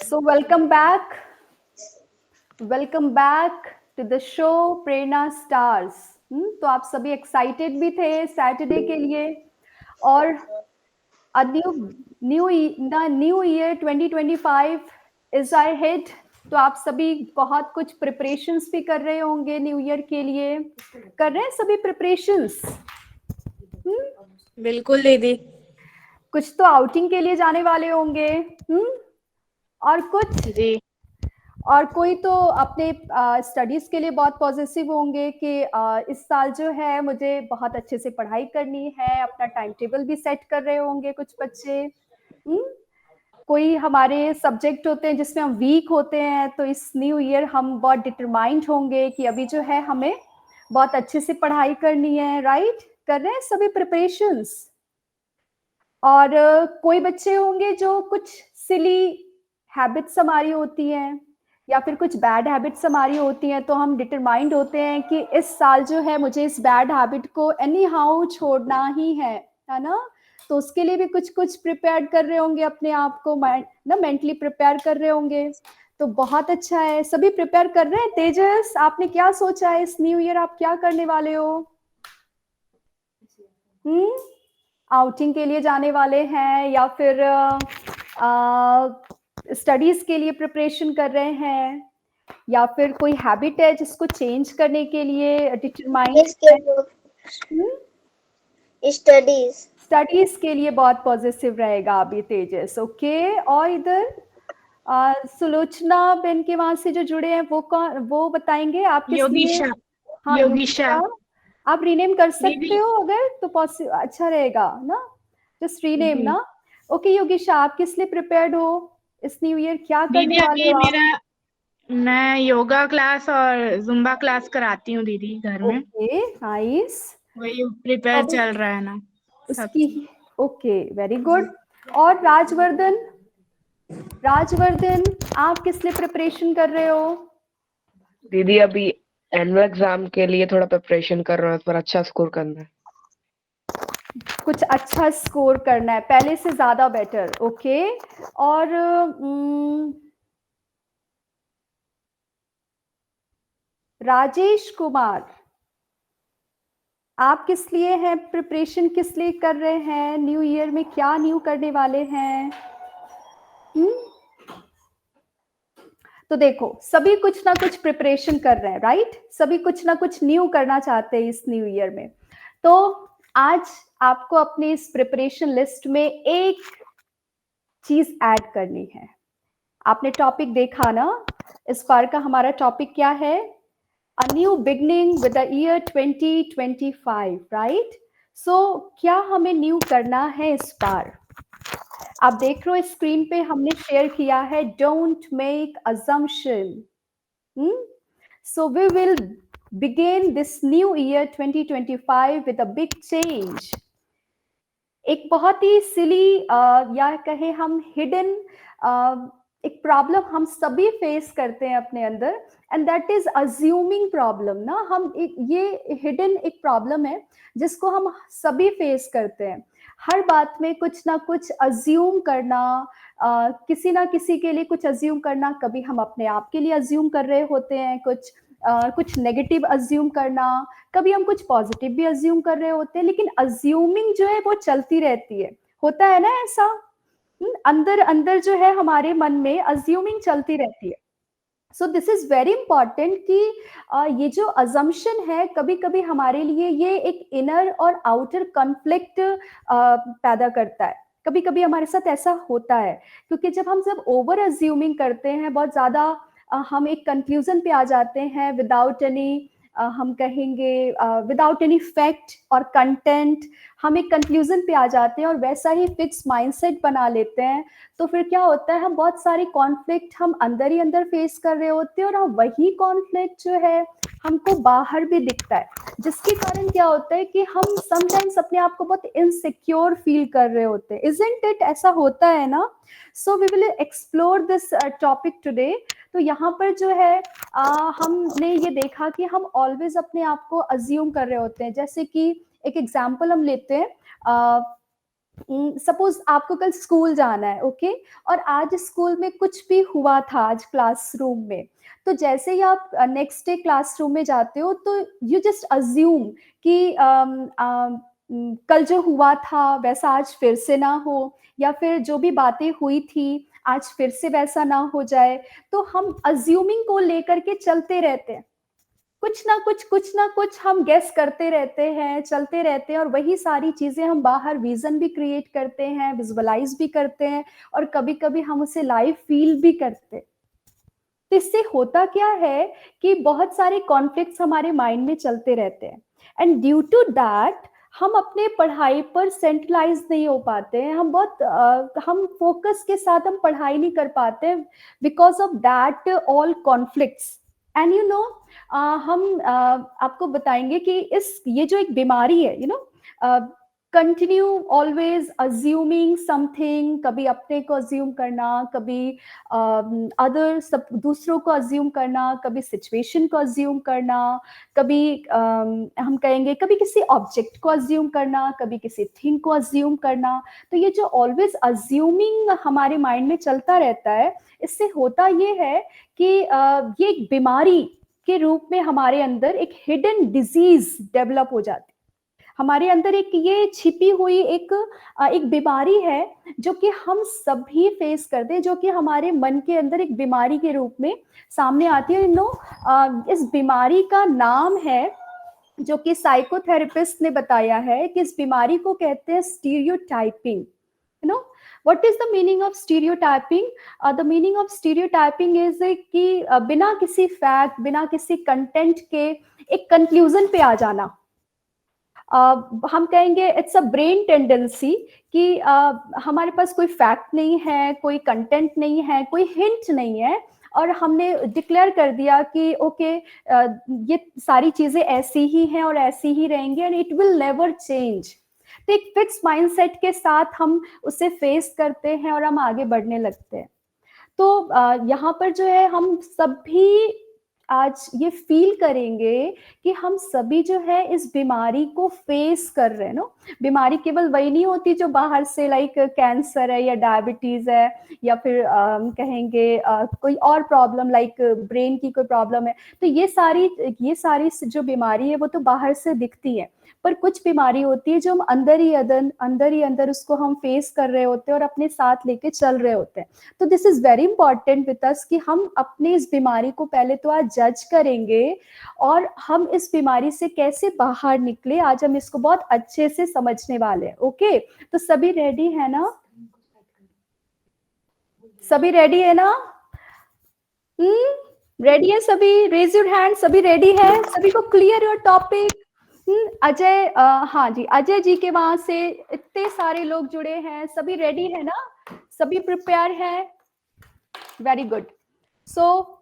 So welcome back to the show Prerna stars. तो आप सभी एक्साइटेड भी थे सैटरडे के लिए, और a new year 2025 is ahead। तो आप सभी बहुत कुछ प्रिपरेशंस भी कर रहे होंगे न्यू ईयर के लिए। कर रहे हैं सभी प्रिपरेशंस? बिल्कुल दीदी। कुछ तो आउटिंग के लिए जाने वाले होंगे, और कुछ जी। और कोई तो अपने स्टडीज के लिए बहुत पॉजिटिव होंगे कि इस साल जो है मुझे बहुत अच्छे से पढ़ाई करनी है, अपना टाइम टेबल भी सेट कर रहे होंगे कुछ बच्चे। कोई हमारे सब्जेक्ट होते हैं जिसमें हम वीक होते हैं, तो इस न्यू ईयर हम बहुत डिटरमाइंड होंगे कि अभी जो है हमें बहुत अच्छे से पढ़ाई करनी है। राइट, कर रहे हैं सभी प्रिपरेशंस। और कोई बच्चे होंगे जो कुछ सिली हैबिट्स हमारी होती हैं या फिर कुछ बैड हैबिट्स हमारी होती हैं, तो हम डिटरमाइंड होते हैं कि इस साल जो है मुझे इस बैड हैबिट को एनी हाउ छोड़ना ही है ना। तो उसके लिए भी कुछ कुछ प्रिपेयर कर रहे होंगे, अपने आप को मेंटली प्रिपेयर कर रहे होंगे। तो बहुत अच्छा है, सभी प्रिपेयर कर रहे हैं। तेजस, आपने क्या सोचा है इस न्यू ईयर, आप क्या करने वाले हो? आउटिंग के लिए जाने वाले हैं या फिर स्टडीज के लिए प्रिपरेशन कर रहे हैं, या फिर कोई हैबिट है जिसको चेंज करने के लिए डिटरमाइंड है? स्टडीज के लिए बहुत पॉजिटिव रहेगा अभी तेजस। ओके, और इधर सुलोचना बेन के वहां से जो जुड़े हैं वो कौन, वो बताएंगे आप किस लिए? योगीशा। हाँ, योगीशा आप रीनेम कर सकते दीदी। हो अगर तो अच्छा रहेगा ना, जस्ट रीनेम जी। ना। ओके योगीशा, आप किस लिए प्रिपेयर्ड हो इस न्यू ईयर, क्या करने दीदी वाले अभी हो आप? मैं योगा क्लास और जुम्बा क्लास कराती हूँ दीदी घर में। Okay, nice. वही प्रिपेयर अब चल रहा है ना सब। उसकी, ओके, वेरी गुड। और राजवर्धन, आप किस लिए प्रिपरेशन कर रहे हो? दीदी अभी एनुअल एग्जाम के लिए थोड़ा प्रिपरेशन कर रहा हूँ, पर अच्छा स्कोर करना है। कुछ अच्छा स्कोर करना है, पहले से ज्यादा बेटर। ओके, और राजेश कुमार, आप किस लिए हैं प्रिपरेशन, किस लिए कर रहे हैं न्यू ईयर में, क्या न्यू करने वाले हैं? तो देखो, सभी कुछ ना कुछ प्रिपरेशन कर रहे हैं, राइट? सभी कुछ ना कुछ न्यू करना चाहते हैं इस न्यू ईयर में। तो आज आपको अपनी इस प्रिपरेशन लिस्ट में एक चीज ऐड करनी है। आपने टॉपिक देखा ना, इस बार का हमारा टॉपिक क्या है? A new beginning with the year 2025, right? So क्या हमें न्यू करना है इस बार? आप देख रहे हो स्क्रीन पे हमने शेयर किया है, don't make assumption. So we will begin this new year 2025 with a big change. एक बहुत ही सिली या कहे हम हिडन एक प्रॉब्लम हम सभी फेस करते हैं अपने अंदर, and that is assuming problem ना। हम ये हिडन एक प्रॉब्लम है जिसको हम सभी फेस करते हैं। हर बात में कुछ ना कुछ अज्यूम करना, किसी ना किसी के लिए कुछ अज्यूम करना। कभी हम अपने आप के लिए अज्यूम कर रहे होते हैं कुछ नेगेटिव अज्यूम करना, कभी हम कुछ पॉजिटिव भी अज्यूम कर रहे होते हैं, लेकिन अज्यूमिंग जो है वो चलती रहती है। होता है ना ऐसा? अंदर अंदर जो है हमारे मन में अज्यूमिंग चलती रहती है। So this is very important कि ये जो अजम्पशन है कभी कभी हमारे लिए ये एक इनर और आउटर कॉन्फ्लिक्ट पैदा करता है। कभी कभी हमारे साथ ऐसा होता है, क्योंकि जब ओवर अज्यूमिंग करते हैं बहुत ज्यादा, हम एक कंक्लूजन पे आ जाते हैं विदाउट एनी, हम कहेंगे विदाउट एनी फैक्ट और कंटेंट, हम एक कंक्लूजन पे आ जाते हैं और वैसा ही फिक्स माइंडसेट बना लेते हैं। तो फिर क्या होता है, हम बहुत सारे कॉन्फ्लिक्ट हम अंदर ही अंदर फेस कर रहे होते हैं, और हम वही कॉन्फ्लिक्ट जो है हमको बाहर भी दिखता है, जिसके कारण क्या होता है कि हम समटाइम्स अपने आप को बहुत इनसिक्योर फील कर रहे होते हैं। Isn't it? ऐसा होता है ना? So we will explore this topic today. तो यहाँ पर जो है हमने ये देखा कि हम ऑलवेज अपने आप को अज्यूम कर रहे होते हैं। जैसे कि एक एग्जाम्पल हम लेते हैं, सपोज आपको कल स्कूल जाना है, ओके, और आज स्कूल में कुछ भी हुआ था आज क्लासरूम में, तो जैसे ही आप नेक्स्ट डे क्लासरूम में जाते हो तो यू जस्ट अज्यूम कि कल जो हुआ था वैसा आज फिर से ना हो, या फिर जो भी बातें हुई थी आज फिर से वैसा ना हो जाए। तो हम अज्यूमिंग को लेकर के चलते रहते हैं, कुछ ना कुछ हम गेस करते रहते हैं, चलते रहते हैं, और वही सारी चीजें हम बाहर विजन भी क्रिएट करते हैं, विजुअलाइज भी करते हैं, और कभी कभी हम उसे लाइव फील भी करते हैं। तो इससे होता क्या है कि बहुत सारे कॉन्फ्लिक्ट्स हमारे माइंड में चलते रहते हैं, एंड ड्यू टू दैट हम अपने पढ़ाई पर सेंट्रलाइज नहीं हो पाते हैं, हम फोकस के साथ हम पढ़ाई नहीं कर पाते because of that all conflicts. And you know, हम आपको बताएंगे कि ये जो एक बीमारी है, you know, continue always assuming something, कभी अपने को अज्यूम करना, कभी अदर सब दूसरों को अज्यूम करना, कभी सिचुएशन को अज्यूम करना, कभी हम कहेंगे कभी किसी ऑब्जेक्ट को अज्यूम करना, कभी किसी थिंग को अज्यूम करना। तो ये जो ऑलवेज अज्यूमिंग हमारे माइंड में चलता रहता है, इससे होता ये है कि ये एक बीमारी के रूप में हमारे अंदर एक हिडन डिजीज डेवलप हो जाती है। हमारे अंदर एक ये छिपी हुई एक बीमारी है जो कि हम सभी फेस करते हैं, जो कि हमारे मन के अंदर एक बीमारी के रूप में सामने आती है। इस बीमारी का नाम है, जो कि साइकोथेरेपिस्ट ने बताया है, कि इस बीमारी को कहते हैं stereotyping. You know what is the meaning of stereotyping? The meaning of stereotyping is कि बिना किसी फैक्ट, बिना किसी कंटेंट के एक कंक्लूजन पे आ जाना। हम कहेंगे इट्स अ ब्रेन टेंडेंसी कि हमारे पास कोई फैक्ट नहीं है, कोई कंटेंट नहीं है, कोई हिंट नहीं है, और हमने डिक्लेयर कर दिया कि ओके ये सारी चीजें ऐसी ही हैं और ऐसी ही रहेंगी, and it will never change. तो एक फिक्स माइंडसेट के साथ हम उसे फेस करते हैं और हम आगे बढ़ने लगते हैं। तो यहाँ पर जो है हम सभी आज ये फील करेंगे कि हम सभी जो है इस बीमारी को फेस कर रहे हैं। नो, बीमारी केवल वही नहीं होती जो बाहर से, लाइक कैंसर है या डायबिटीज है, या फिर कहेंगे कोई और प्रॉब्लम लाइक ब्रेन की कोई प्रॉब्लम है। तो ये सारी जो बीमारी है वो तो बाहर से दिखती है, पर कुछ बीमारी होती है जो हम अंदर ही अंदर उसको हम फेस कर रहे होते हैं और अपने साथ लेके चल रहे होते हैं। तो this is very important with us कि हम अपने इस बीमारी को पहले तो आज जज करेंगे, और हम इस बीमारी से कैसे बाहर निकले, आज हम इसको बहुत अच्छे से समझने वाले हैं। ओके, तो सभी रेडी है ना? सभी रेडी है ना? रेडी है सभी? Raise your hand. सभी रेडी है? सभी को क्लियर योर टॉपिक? अजय, हाँ जी, अजय जी के वहां से इतने सारे लोग जुड़े हैं, सभी रेडी है ना? सभी प्रिपेयर है? Very good. सो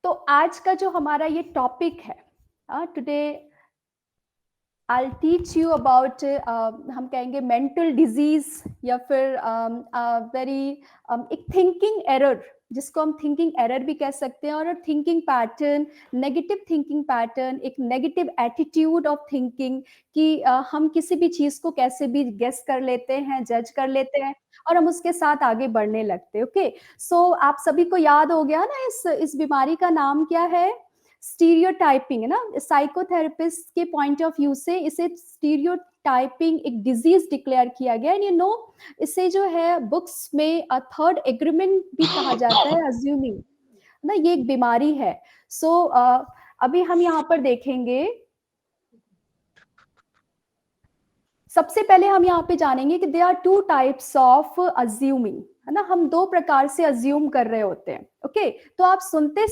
तो आज का जो हमारा ये टॉपिक है, today I'll teach you about हम कहेंगे मेंटल डिजीज, या फिर एक थिंकिंग एरर, जिसको हम थिंकिंग एरर भी कह सकते हैं, और thinking pattern, negative thinking pattern, एक नेगेटिव एटीट्यूड ऑफ थिंकिंग, कि हम किसी भी चीज को कैसे भी गेस कर लेते हैं, जज कर लेते हैं, और हम उसके साथ आगे बढ़ने लगते हैं। ओके, सो आप सभी को याद हो गया ना इस बीमारी का नाम क्या है? स्टीरियोटाइपिंग है ना। साइकोथेरेपिस्ट के पॉइंट ऑफ व्यू से इसे स्टीरियोटाइपिंग एक डिजीज डिक्लेयर किया गया। एंड यू नो, इसे जो है बुक्स में थर्ड एग्रीमेंट भी कहा जाता है, अज्यूमिंग ना, ये एक बीमारी है। सो अभी हम यहाँ पर देखेंगे, सबसे पहले हम यहाँ पे जानेंगे कि there are two types of assuming, है ना। हम दो प्रकार से अज्यूम कर रहे होते हैं। ओके, तो आप सुनते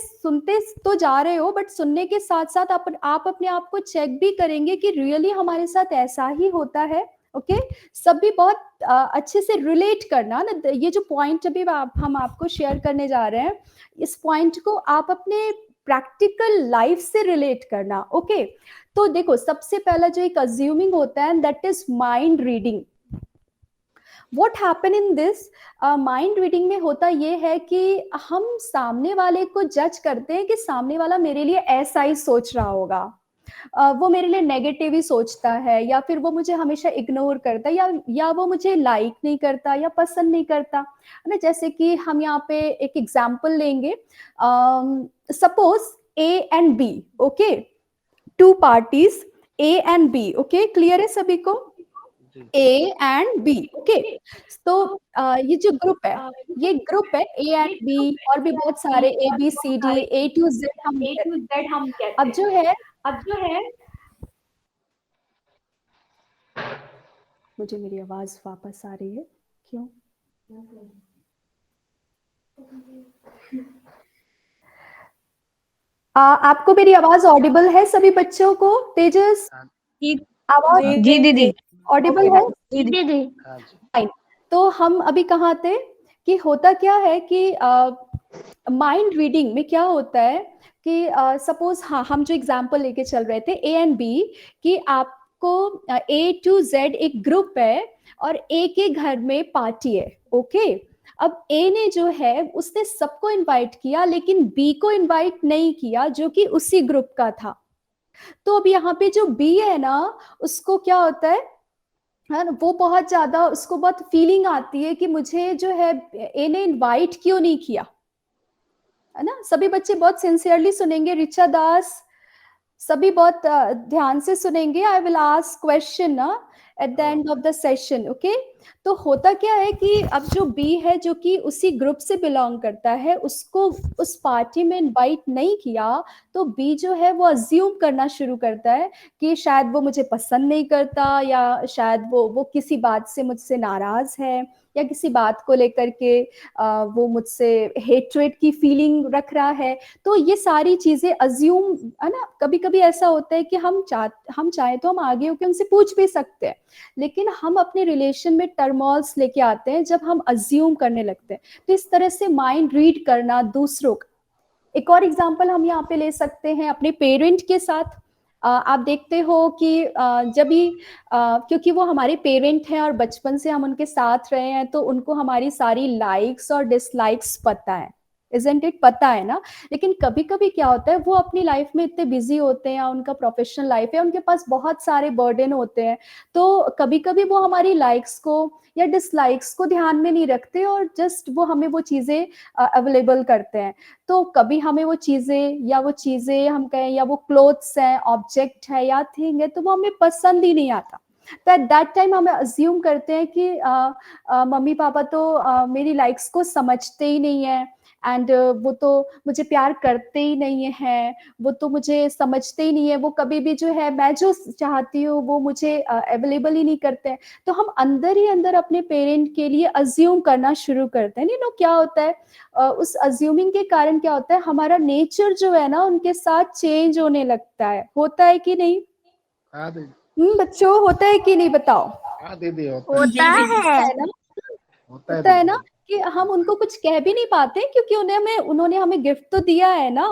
तो जा रहे हो, बट सुनने के साथ साथ आप अपने आप को चेक भी करेंगे कि रियली हमारे साथ ऐसा ही होता है। ओके, सभी बहुत अच्छे से रिलेट करना ना। ये जो पॉइंट अभी हम आपको शेयर करने जा रहे हैं, इस पॉइंट को आप अपने प्रैक्टिकल लाइफ से रिलेट करना। ओके, तो देखो, सबसे पहला जो एक अज्यूमिंग होता है, that is mind reading. What happen in this, mind reading में होता ये है कि हम सामने वाले को जज करते हैं कि सामने वाला मेरे लिए ऐसा ही सोच रहा होगा, वो मेरे लिए नेगेटिव ही सोचता है, या फिर वो मुझे हमेशा इग्नोर करता है, या वो मुझे लाइक नहीं करता या पसंद नहीं करता, है ना। जैसे कि हम यहाँ पे एक एग्जाम्पल लेंगे, suppose A and B, okay, two parties A and B, okay, clear है सभी को? A and B, okay. तो ये जो ग्रुप है, ये ग्रुप है ए एंड बी, और भी बहुत सारे A B C D A to Z हम कहते हैं। अब जो है मुझे मेरी आवाज वापस आ रही है, क्यों? आपको मेरी आवाज ऑडिबल है सभी बच्चों को? तेजस, आवाज जी दीदी। ऑडिबल है? जी दीदी। फाइन। तो हम अभी कहाँ थे कि होता क्या है कि माइंड रीडिंग में क्या होता है कि सपोज, हाँ, हम जो एग्जांपल लेके चल रहे थे ए एंड बी, कि आपको ए टू जेड एक ग्रुप है और ए के घर में पार्टी है, ओके। अब ए ने जो है उसने सबको इनवाइट किया, लेकिन बी को इनवाइट नहीं किया, जो कि उसी ग्रुप का था। तो अब यहाँ पे जो बी है ना, उसको क्या होता है ना, वो बहुत ज्यादा, उसको बहुत फीलिंग आती है कि मुझे जो है ए ने इनवाइट क्यों नहीं किया, है ना। सभी बच्चे बहुत सिंसियरली सुनेंगे, रिचा दास, सभी बहुत ध्यान से सुनेंगे। आई विल आस्क क्वेश्चन ना at the end of the session, okay. तो होता क्या है कि अब जो बी है, जो कि उसी ग्रुप से बिलोंग करता है, उसको उस पार्टी में इनवाइट नहीं किया, तो बी जो है वो अज्यूम करना शुरू करता है कि शायद वो मुझे पसंद नहीं करता, या शायद वो किसी बात से मुझसे नाराज है, या किसी बात को लेकर के वो मुझसे हेट्रेट की फीलिंग रख रहा है। तो ये सारी चीजें अज्यूम, है ना। कभी कभी ऐसा होता है कि हम चाहे तो हम आगे होकर उनसे पूछ भी सकते हैं, लेकिन हम अपने रिलेशन में टर्मोल्स लेके आते हैं जब हम अज्यूम करने लगते हैं। तो इस तरह से माइंड रीड करना दूसरों का। एक और एग्जांपल हम यहाँ पे ले सकते हैं अपने पेरेंट के साथ। आप देखते हो कि जब भी क्योंकि वो हमारे पेरेंट हैं और बचपन से हम उनके साथ रहे हैं, तो उनको हमारी सारी लाइक्स और डिसलाइक्स पता है, इजंट इट, पता है ना। लेकिन कभी कभी क्या होता है, वो अपनी लाइफ में इतने बिजी होते हैं, या उनका प्रोफेशनल लाइफ है, उनके पास बहुत सारे बर्डन होते हैं, तो कभी कभी वो हमारी लाइक्स को या डिसलाइक्स को ध्यान में नहीं रखते, और जस्ट वो हमें वो चीजें अवेलेबल करते हैं। तो कभी हमें वो चीजें हम कहें, या वो क्लोथ्स हैं, ऑब्जेक्ट है, या थिंग है, तो वो हमें पसंद ही नहीं आता। तो एट दैट टाइम हम अज्यूम करते हैं कि मम्मी पापा तो मेरी लाइक्स को समझते ही नहीं है, एंड वो तो मुझे प्यार करते ही नहीं है, वो तो मुझे समझते ही नहीं है, वो कभी भी जो है मैं जो चाहती हूँ वो मुझे अवेलेबल ही नहीं करते हैं। तो हम अंदर ही अंदर अपने पेरेंट के लिए अज्यूम करना शुरू करते हैं। नहीं नो, क्या होता है, उस अज्यूमिंग के कारण क्या होता है, हमारा नेचर जो है ना उनके साथ चेंज होने लगता है। होता है कि नहीं? हाँ दीदी। बच्चों, होता है कि नहीं, बताओ। हाँ दीदी, होता होता है। है ना, होता है ना, कि हम उनको कुछ कह भी नहीं पाते, क्योंकि उन्होंने हमें गिफ्ट तो दिया है ना,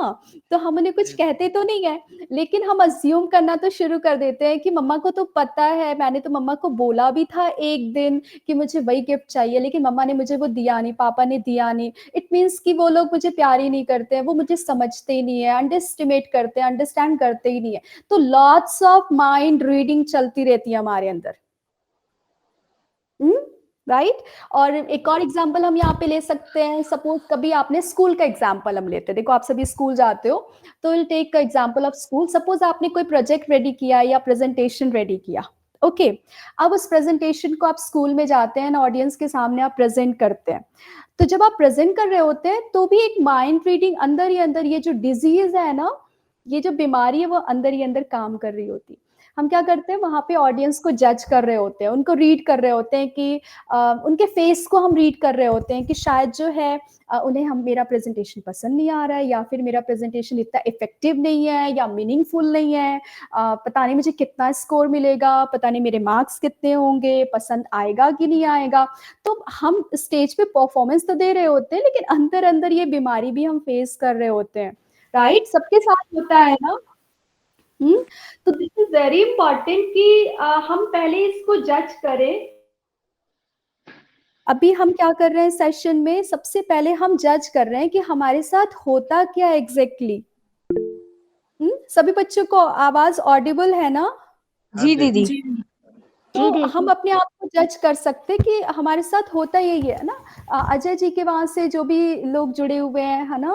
तो हम उन्हें कुछ कहते तो नहीं है, लेकिन हम अज्यूम करना तो शुरू कर देते हैं कि मम्मा को तो पता है, मैंने तो मम्मा को बोला भी था एक दिन कि मुझे वही गिफ्ट चाहिए, लेकिन मम्मा ने मुझे वो दिया नहीं, पापा ने दिया नहीं। इट मीन्स कि वो लोग मुझे प्यार ही नहीं करते हैं, वो मुझे समझते ही नहीं है, अंडरस्टिमेट करते हैं, अंडरस्टैंड करते ही नहीं है। तो लॉट्स ऑफ माइंड रीडिंग चलती रहती है हमारे अंदर, राइट। और एक और एग्जाम्पल हम यहाँ पे ले सकते हैं। सपोज कभी आपने स्कूल का एग्जाम्पल हम लेते हैं, देखो आप सभी स्कूल जाते हो, तो will take example of school. Suppose आपने कोई प्रोजेक्ट रेडी किया या प्रेजेंटेशन रेडी किया, ओके। अब उस प्रेजेंटेशन को आप स्कूल में जाते हैं, ऑडियंस के सामने आप प्रेजेंट करते हैं। तो जब आप प्रेजेंट कर रहे होते हैं, तो भी एक माइंड रीडिंग अंदर ही अंदर, ये जो डिजीज है ना, ये जो बीमारी है, वो अंदर ही अंदर काम कर रही होती है। हम क्या करते हैं, वहां पे ऑडियंस को जज कर रहे होते हैं, उनको रीड कर रहे होते हैं कि उनके फेस को हम रीड कर रहे होते हैं कि शायद जो है उन्हें मेरा प्रेजेंटेशन पसंद नहीं आ रहा है, या फिर मेरा प्रेजेंटेशन इतना इफेक्टिव नहीं है, या मीनिंगफुल नहीं है, पता नहीं मुझे कितना स्कोर मिलेगा, पता नहीं मेरे मार्क्स कितने होंगे, पसंद आएगा कि नहीं आएगा। तो हम स्टेज पे परफॉर्मेंस तो दे रहे होते हैं, लेकिन अंदर अंदर ये बीमारी भी हम फेस कर रहे होते हैं, राइट। सबके साथ होता है ना। तो दिस इज वेरी इंपॉर्टेंट कि हम पहले इसको जज करें। अभी हम क्या कर रहे हैं सेशन में, सबसे पहले हम जज कर रहे हैं कि हमारे साथ होता क्या एग्जैक्टली। सभी बच्चों को आवाज ऑडिबल है ना? जी दीदी। जी तो दीदी। हम अपने आप को जज कर सकते हैं कि हमारे साथ होता यही है ना। अजय जी के वहां से जो भी लोग जुड़े हुए हैं, है ना,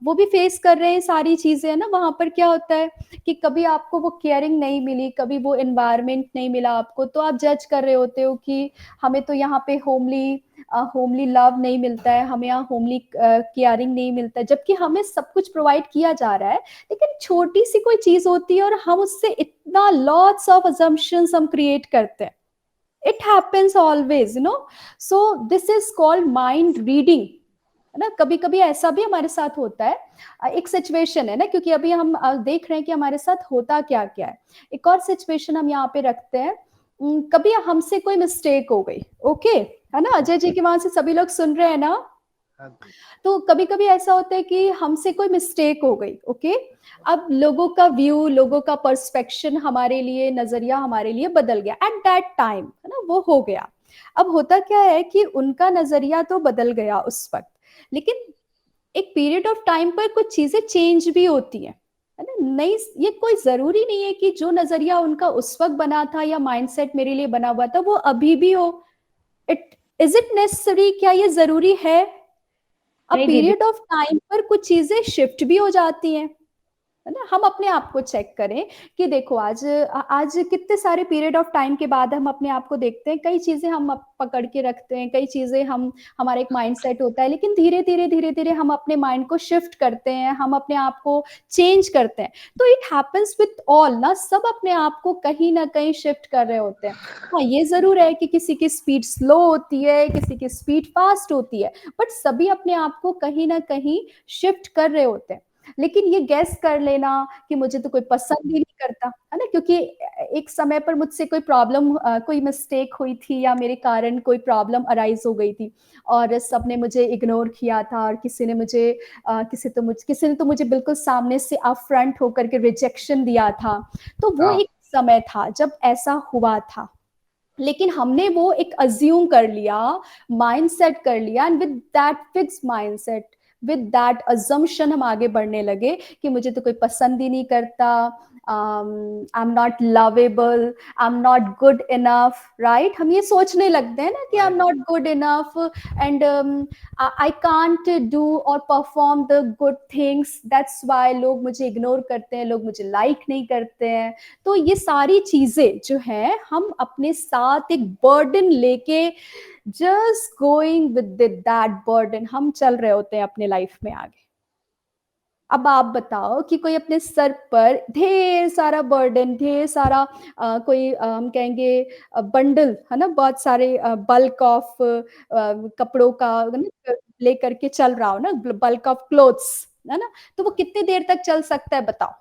वो भी फेस कर रहे हैं सारी चीजें, है ना। वहां पर क्या होता है कि कभी आपको वो केयरिंग नहीं मिली, कभी वो एनवायरनमेंट नहीं मिला आपको, तो आप जज कर रहे होते हो कि हमें तो यहाँ पे होमली लव नहीं मिलता है, हमें यहाँ होमली केयरिंग नहीं मिलता है, जबकि हमें सब कुछ प्रोवाइड किया जा रहा है। लेकिन छोटी सी कोई चीज होती है और हम उससे इतना लॉट्स ऑफ अजम्पशंस हम क्रिएट करते हैं। It happens always, you know. So this is called mind reading, है ना। कभी कभी ऐसा भी हमारे साथ होता है। एक सिचुएशन है ना, क्योंकि अभी हम देख रहे हैं कि हमारे साथ होता क्या क्या है। एक और सिचुएशन हम यहाँ पे रखते हैं। कभी हमसे कोई मिस्टेक हो गई, ओके, है ना। अजय जी के वहां से सभी लोग सुन रहे हैं ना। हाँ जी। तो कभी कभी ऐसा होता है कि हमसे कोई मिस्टेक हो गई, ओके। अब लोगों का व्यू, लोगों का पर्सपेक्शन हमारे लिए, नजरिया हमारे लिए बदल गया एट दैट टाइम, है ना, वो हो गया। अब होता क्या है कि उनका नजरिया तो बदल गया उस वक्त, लेकिन एक पीरियड ऑफ टाइम पर कुछ चीजें चेंज भी होती है ना। नहीं, ये कोई जरूरी नहीं है कि जो नजरिया उनका उस वक्त बना था या माइंडसेट मेरे लिए बना हुआ था वो अभी भी हो। Is it necessary? क्या ये जरूरी है? अब नहीं दीदी। पीरियड ऑफ टाइम पर कुछ चीजें शिफ्ट भी हो जाती हैं, है ना। हम अपने आप को चेक करें कि देखो आज आज कितने सारे पीरियड ऑफ टाइम के बाद हम अपने आप को देखते हैं, कई चीजें हम पकड़ के रखते हैं, कई चीजें हम, हमारा एक माइंडसेट होता है, लेकिन धीरे धीरे हम अपने माइंड को शिफ्ट करते हैं, हम अपने आप को चेंज करते हैं। तो इट हैपेंस विथ ऑल ना, सब अपने आप को कहीं ना कहीं शिफ्ट कर रहे होते हैं। हाँ, ये जरूर है कि किसी की स्पीड स्लो होती है, किसी की स्पीड फास्ट होती है, बट सभी अपने आप को कहीं ना कहीं शिफ्ट कर रहे होते हैं। लेकिन ये गैस कर लेना कि मुझे तो कोई पसंद ही नहीं करता, है ना, क्योंकि एक समय पर मुझसे कोई प्रॉब्लम, कोई मिस्टेक हुई थी या मेरे कारण कोई प्रॉब्लम अराइज हो गई थी और सबने मुझे इग्नोर किया था और किसी ने तो मुझे बिल्कुल सामने से अपफ्रंट होकर के रिजेक्शन दिया था। तो वो एक समय था जब ऐसा हुआ था, लेकिन हमने वो एक अज्यूम कर लिया, माइंडसेट कर लिया, and with that fix mindset, with that assumption हम आगे बढ़ने लगे कि मुझे तो कोई पसंद ही नहीं करता, I am not lovable, I am not good enough, right. हम ये सोचने लगते हैं ना कि I am not good enough and I can't do और perform the good things, that's why लोग मुझे इग्नोर करते हैं, लोग मुझे लाइक नहीं करते हैं। तो ये सारी चीजें जो है, हम अपने साथ एक बर्डन लेके just going with that burden हम चल रहे होते हैं अपने लाइफ में आगे। अब आप बताओ कि कोई अपने सर पर ढेर सारा बर्डन, ढेर सारा कोई हम कहेंगे बंडल, है ना, बहुत सारे बल्क ऑफ कपड़ों का लेकर के चल रहा हो ना, बल्क ऑफ क्लोथ्स, है ना, तो वो कितनी देर तक चल सकता है बताओ?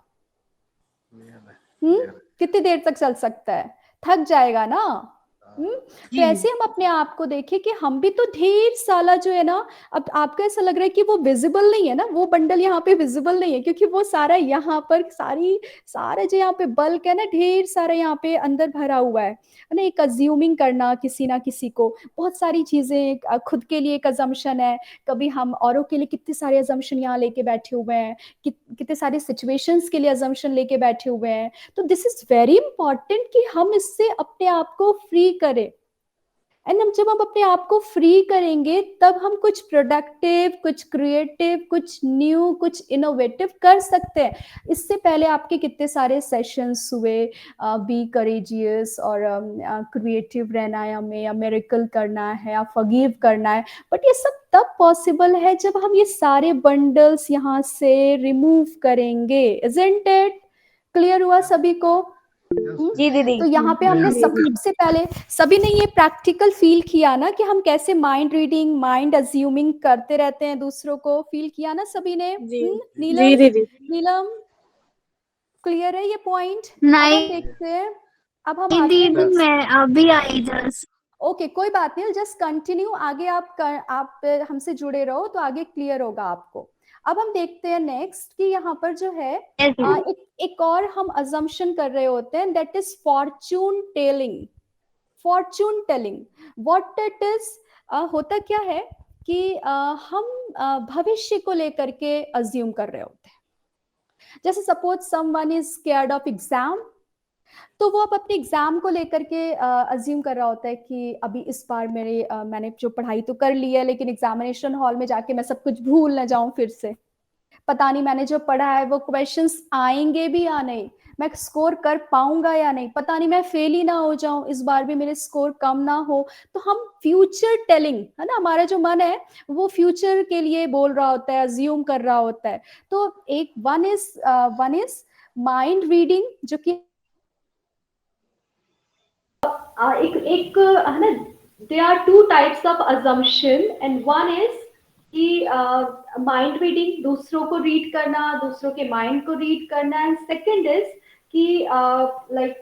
कितनी देर तक चल सकता है? थक जाएगा ना। तो ऐसे हम अपने आप को देखें कि हम भी तो ढेर साला जो है ना, अब आपको ऐसा लग रहा है कि वो विजिबल नहीं है ना, वो बंडल यहाँ पे विजिबल नहीं है, क्योंकि वो सारा यहाँ पर सारा जो यहाँ पे बल्क है ना, ढेर सारा यहाँ पे अंदर भरा हुआ है ना। एक अज्यूमिंग करना किसी ना किसी को, बहुत सारी चीजें, खुद के लिए एक अजम्पशन है, कभी हम औरों के लिए कितने सारे अजम्पशन यहाँ लेके बैठे हुए हैं, कितने सारे सिचुएशंस के लिए अजम्पशन लेके बैठे हुए हैं। तो दिस इज वेरी इंपॉर्टेंट कि हम इससे अपने आप को फ्री करें। एंड जब हम अपने आप को फ्री करेंगे तब हम कुछ प्रोडक्टिव, कुछ क्रिएटिव, कुछ न्यू, कुछ इनोवेटिव कर सकते हैं। इससे पहले आपके कितने सारे सेशंस हुए, बी करेजियस और क्रिएटिव रहना है हमें, या मिरेकल करना है, या फॉरगिव करना है, बट ये सब तब पॉसिबल है जब हम ये सारे बंडल्स यहाँ से रिमूव करेंगे। Isn't it? क्लियर हुआ सभी को? जी दीदी। तो यहाँ पे हमने सबसे पहले सभी ने ये प्रैक्टिकल फील किया ना कि हम कैसे माइंड रीडिंग, माइंड अज्यूमिंग करते रहते हैं, दूसरों को फील किया ना सभी ने? नीलम क्लियर है ये पॉइंट? अब हम देखते हैं, अब हम आगे मैं अभी आई जस्ट। ओके, कोई बात नहीं, जस्ट कंटिन्यू आगे। आप हमसे जुड़े रहो तो आगे क्लियर होगा आपको। अब हम देखते हैं नेक्स्ट कि यहाँ पर जो है एक और हम अजम्पशन कर रहे होते हैं, that is Fortune telling. Fortune telling what it is, होता क्या है कि हम भविष्य को लेकर के अज्यूम कर रहे होते हैं। जैसे suppose someone is scared of exam, तो वो अब अपने एग्जाम को लेकर के अज्यूम कर रहा होता है कि अभी इस बार मैंने जो पढ़ाई तो कर ली है, लेकिन एग्जामिनेशन हॉल में जाके मैं सब कुछ भूल न जाऊं फिर से, पता नहीं मैंने जो पढ़ा है वो क्वेश्चंस आएंगे भी या नहीं, मैं स्कोर कर पाऊंगा या नहीं, पता नहीं मैं फेल ही ना हो जाऊं, इस बार भी मेरे स्कोर कम ना हो। तो हम फ्यूचर टेलिंग, है ना, हमारा जो मन है वो फ्यूचर के लिए बोल रहा होता है, अज्यूम कर रहा होता है। तो एक वन इज माइंड रीडिंग, जो कि एक है ना, there are two types of assumption and one is कि माइंड रीडिंग, दूसरों को रीड करना, दूसरों के माइंड को रीड करना, एंड सेकंड इज कि like